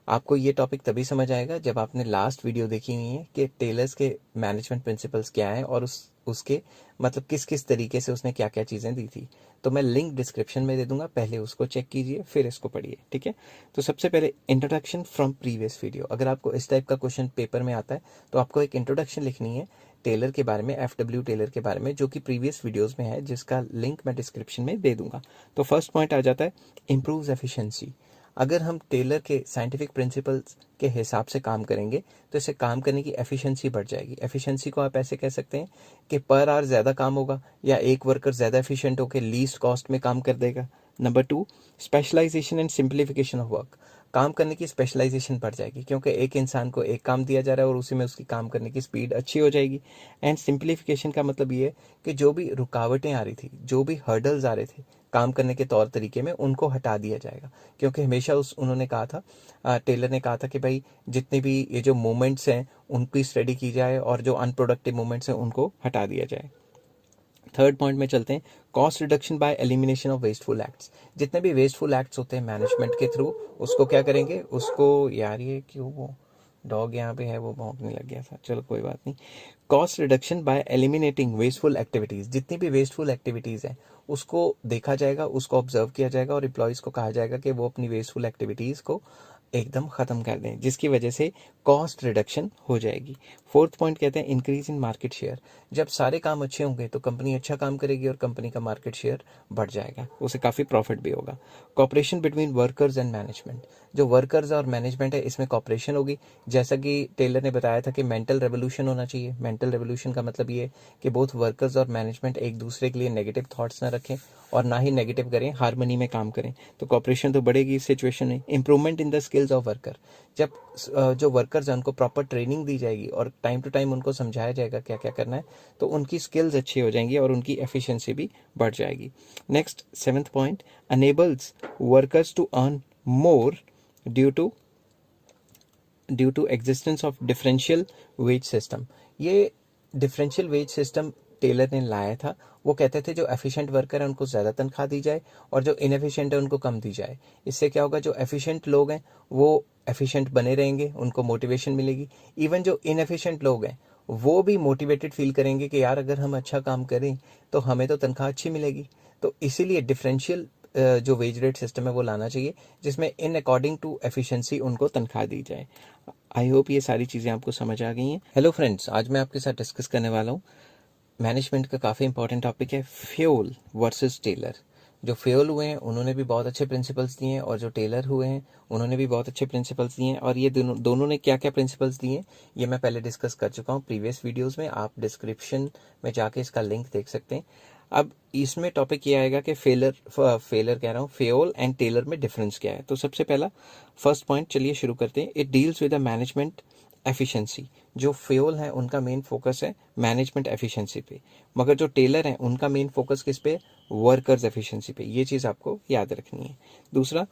आपको ये टॉपिक तभी समझ आएगा जब आपने लास्ट वीडियो देखी हुई है कि टेलर्स के मैनेजमेंट प्रिंसिपल्स क्या है और उसके मतलब किस किस तरीके से उसने क्या क्या चीज़ें दी थी। तो मैं लिंक डिस्क्रिप्शन में दे दूंगा, पहले उसको चेक कीजिए फिर इसको पढ़िए। ठीक है। तो सबसे पहले इंट्रोडक्शन फ्रॉम प्रीवियस वीडियो। अगर आपको इस टाइप का क्वेश्चन पेपर में आता है तो आपको एक इंट्रोडक्शन लिखनी है टेलर के बारे में, FW टेलर के बारे में, जो कि प्रीवियस वीडियोस में है, जिसका लिंक मैं डिस्क्रिप्शन में दे दूंगा। तो फर्स्ट पॉइंट आ जाता है इम्प्रूव्स एफिशिएंसी। अगर हम टेलर के साइंटिफिक प्रिंसिपल्स के हिसाब से काम करेंगे तो इससे काम करने की एफिशिएंसी बढ़ जाएगी। एफिशिएंसी को आप ऐसे कह सकते हैं कि पर आवर ज़्यादा काम होगा या एक वर्कर ज़्यादा एफिशिएंट होकर लीस्ट कॉस्ट में काम कर देगा। Number 2, specialisation and simplification of work. काम करने की स्पेशलाइजेशन बढ़ जाएगी क्योंकि एक इंसान को एक काम दिया जा रहा है और उसी में उसकी काम करने की स्पीड अच्छी हो जाएगी। एंड सिंप्लीफिकेशन का मतलब ये है कि जो भी रुकावटें आ रही थी, जो भी हर्डल्स आ रहे थे काम करने के तौर तरीके में, उनको हटा दिया जाएगा। क्योंकि हमेशा उन्होंने कहा था, टेलर ने कहा था कि भाई जितने भी ये जो मूवमेंट्स हैं उनकी स्टडी की जाए और जो अनप्रोडक्टिव मूवमेंट्स हैं उनको हटा दिया जाए। थर्ड पॉइंट में चलते हैं, cost reduction by elimination of wasteful acts. जितने भी वेस्टफुल एक्ट्स होते हैं मैनेजमेंट के थ्रू, उसको क्या करेंगे, उसको यार ये क्यों वो डॉग यहाँ पे है, वो भौंकने लग गया था, चलो कोई बात नहीं। Cost reduction bye eliminating wasteful activities, जितनी भी वेस्टफुल एक्टिविटीज़ हैं उसको देखा जाएगा, उसको ऑब्जर्व किया जाएगा और एम्प्लॉयज़ को कहा जाएगा कि वो अपनी वेस्टफुल एक्टिविटीज़ को एकदम ख़त्म कर दें, जिसकी वजह से कॉस्ट रिडक्शन हो जाएगी। फोर्थ पॉइंट कहते हैं इंक्रीज इन मार्केट शेयर। जब सारे काम अच्छे होंगे तो कंपनी अच्छा काम करेगी और कंपनी का मार्केट शेयर बढ़ जाएगा, उसे काफ़ी प्रॉफिट भी होगा। Cooperation between workers and management, जो वर्कर्स और मैनेजमेंट है इसमें कॉपरेशन होगी। जैसा कि टेलर ने बताया था कि मेंटल रेवोल्यूशन होना चाहिए। मेंटल रेवोल्यूशन का मतलब ये कि बोथ वर्कर्स और मैनेजमेंट एक दूसरे के लिए नेगेटिव थॉट्स ना रखें और ना ही नेगेटिव करें, हार्मनी में काम करें, तो कॉपरेशन तो बढ़ेगी इस सिचुएशन में। Improvement in the skills of worker, जब जो वर्कर्स हैं उनको प्रॉपर ट्रेनिंग दी जाएगी और टाइम टू टाइम उनको समझाया जाएगा क्या क्या करना है, तो उनकी स्किल्स अच्छी हो जाएंगी और उनकी एफिशिएंसी भी बढ़ जाएगी। Next 7th point, enables workers to earn more due to existence of differential wage system. ये डिफरेंशियल वेज सिस्टम टेलर ने लाया था। वो कहते थे जो एफिशिएंट वर्कर है उनको ज़्यादा तनख्वाह दी जाए और जो इनएफिशिएंट है उनको कम दी जाए। इससे क्या होगा, जो एफिशिएंट लोग हैं वो एफिशिएंट बने रहेंगे, उनको मोटिवेशन मिलेगी। इवन जो इनएफिशिएंट लोग हैं वो भी मोटिवेटेड फील करेंगे कि यार अगर हम अच्छा काम करें तो हमें तो तनख्वाह अच्छी मिलेगी। तो इसीलिए डिफरेंशियल जो वेज रेट सिस्टम है वो लाना चाहिए, जिसमें इन अकॉर्डिंग टू एफिशिएंसी उनको तनख्वाह दी जाए। आई होप ये सारी चीज़ें आपको समझ आ गई हैं। हेलो फ्रेंड्स, आज मैं आपके साथ डिस्कस करने वाला हूँ मैनेजमेंट का काफ़ी इंपॉर्टेंट टॉपिक है, फ्यूल वर्सेस टेलर। जो फ्यूल हुए हैं उन्होंने भी बहुत अच्छे प्रिंसिपल्स दिए हैं और जो टेलर हुए हैं उन्होंने भी बहुत अच्छे प्रिंसिपल्स दिए हैं। और ये दोनों ने क्या क्या प्रिंसिपल्स दिए हैं ये मैं पहले डिस्कस कर चुका हूँ प्रीवियस वीडियोस में, आप डिस्क्रिप्शन में जाके इसका लिंक देख सकते हैं। अब इसमें टॉपिक ये आएगा कि फेलर कह रहा हूँ, फ्यूल एंड टेलर में डिफरेंस क्या है। तो सबसे पहला फर्स्ट पॉइंट चलिए शुरू करते हैं। It deals with the management efficiency. जो फ्यूल है उनका मेन फोकस है मैनेजमेंट एफिशिएंसी पे, मगर जो टेलर है उनका मेन फोकस किस पे, वर्कर्स एफिशिएंसी पे। ये चीज़ आपको याद रखनी है। दूसरा,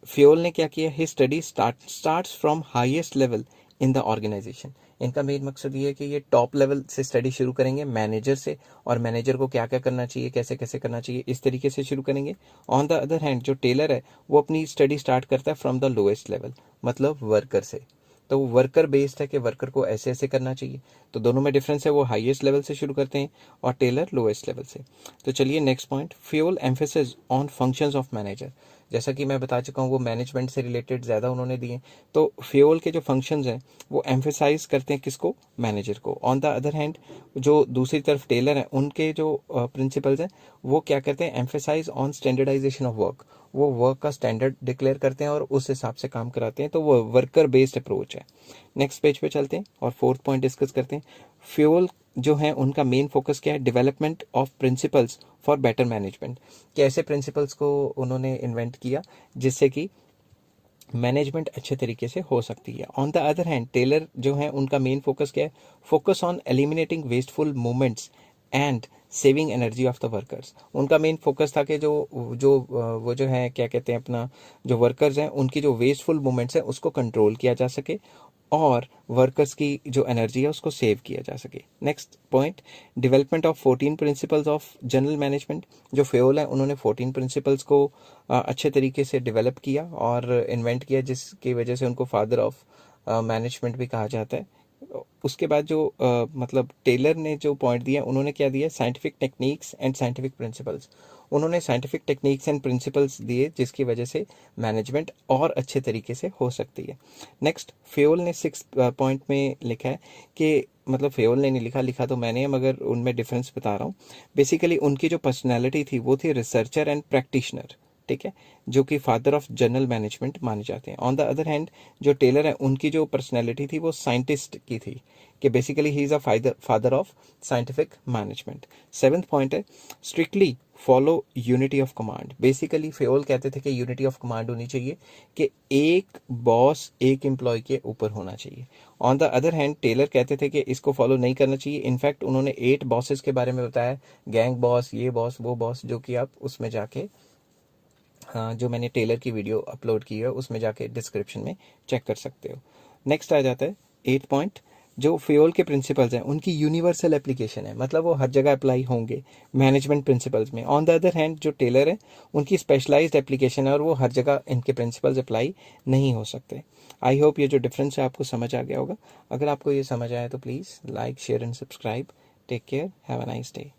फ्यूल ने क्या किया, he study starts from highest level in the organisation. इनका मेन मकसद ये है कि ये टॉप लेवल से स्टडी शुरू करेंगे मैनेजर से, और मैनेजर को क्या क्या करना चाहिए, कैसे कैसे करना चाहिए, इस तरीके से शुरू करेंगे। ऑन द अदर हैंड जो टेलर है वो अपनी स्टडी स्टार्ट करता है फ्रॉम द लोएस्ट लेवल, मतलब वर्कर से। तो वो वर्कर बेस्ड है कि वर्कर को ऐसे ऐसे करना चाहिए। तो दोनों में डिफरेंस है, वो हाईएस्ट लेवल से शुरू करते हैं और टेलर लोएस्ट लेवल से। तो चलिए next point, fuel emphasis on functions of manager. जैसा कि मैं बता चुका हूँ वो मैनेजमेंट से रिलेटेड ज़्यादा उन्होंने दिए। तो फ्यूल के जो फंक्शंस हैं वो एम्फेसाइज करते हैं किसको, मैनेजर को। ऑन द अदर हैंड जो दूसरी तरफ टेलर हैं उनके जो प्रिंसिपल्स हैं वो क्या करते हैं, emphasise on standardisation of work. वो वर्क का स्टैंडर्ड डिक्लेयर करते हैं और उस हिसाब से काम कराते हैं। तो वो वर्कर बेस्ड अप्रोच है। नेक्स्ट पेज पे चलते हैं और फोर्थ पॉइंट डिस्कस करते हैं। फ्यूल जो है उनका मेन फोकस क्या है, development of principles for better management. कैसे प्रिंसिपल्स को उन्होंने इन्वेंट किया जिससे कि मैनेजमेंट अच्छे तरीके से हो सकती है। On the other hand Taylor जो है उनका मेन फोकस क्या है, focus on eliminating wasteful movements and saving energy of the workers. उनका मेन फोकस था कि वो जो है क्या कहते हैं, अपना जो वर्कर्स हैं उनकी जो वेस्टफुल मूवमेंट्स हैं उसको कंट्रोल किया जा सके और वर्कर्स की जो एनर्जी है उसको सेव किया जा सके। Next point, development of 14 principles of general management. जो फ्यूल है उन्होंने 14 प्रिंसिपल्स को अच्छे तरीके से डेवलप किया और इन्वेंट किया, जिसकी वजह से उनको फादर ऑफ मैनेजमेंट भी कहा जाता है। उसके बाद जो मतलब टेलर ने जो पॉइंट दिया उन्होंने क्या दिया, scientific techniques and scientific principles. उन्होंने साइंटिफिक टेक्निक्स एंड प्रिंसिपल्स दिए जिसकी वजह से मैनेजमेंट और अच्छे तरीके से हो सकती है। नेक्स्ट, फ्यूल ने 6 पॉइंट में लिखा है कि मतलब फ्यूल ने नहीं लिखा, लिखा तो मैंने, मगर उनमें डिफरेंस बता रहा हूँ। बेसिकली उनकी जो पर्सनैलिटी थी वो थी रिसर्चर एंड प्रैक्टिशनर, ठीक है, जो कि फादर ऑफ जनरल मैनेजमेंट माने जाते हैं। ऑन द अदर हैंड जो टेलर है उनकी जो पर्सनैलिटी थी वो साइंटिस्ट की थी, कि basically he is a father of scientific management. 7th point है, strictly follow unity of command. Basically Fayol कहते थे कि यूनिटी ऑफ कमांड होनी चाहिए, कि एक बॉस एक एम्प्लॉय के ऊपर होना चाहिए। On the other hand Taylor कहते थे कि इसको फॉलो नहीं करना चाहिए। इनफैक्ट उन्होंने 8 बॉसेस के बारे में बताया, गैंग बॉस, ये बॉस, वो बॉस, जो कि आप उसमें जाके हाँ, जो मैंने टेलर की वीडियो अपलोड की है उसमें जाके डिस्क्रिप्शन में चेक कर सकते हो। नेक्स्ट आ जाता है 8th पॉइंट, जो फेयोल के प्रिंसिपल्स हैं उनकी यूनिवर्सल एप्लीकेशन है, मतलब वो हर जगह अप्लाई होंगे मैनेजमेंट प्रिंसिपल्स में। ऑन द अदर हैंड जो टेलर है उनकी स्पेशलाइज्ड एप्लीकेशन है और वो हर जगह इनके प्रिंसिपल्स अप्लाई नहीं हो सकते। आई होप ये जो डिफरेंस है आपको समझ आ गया होगा। अगर आपको ये समझ आया तो please like share and subscribe. Take care, have a nice day.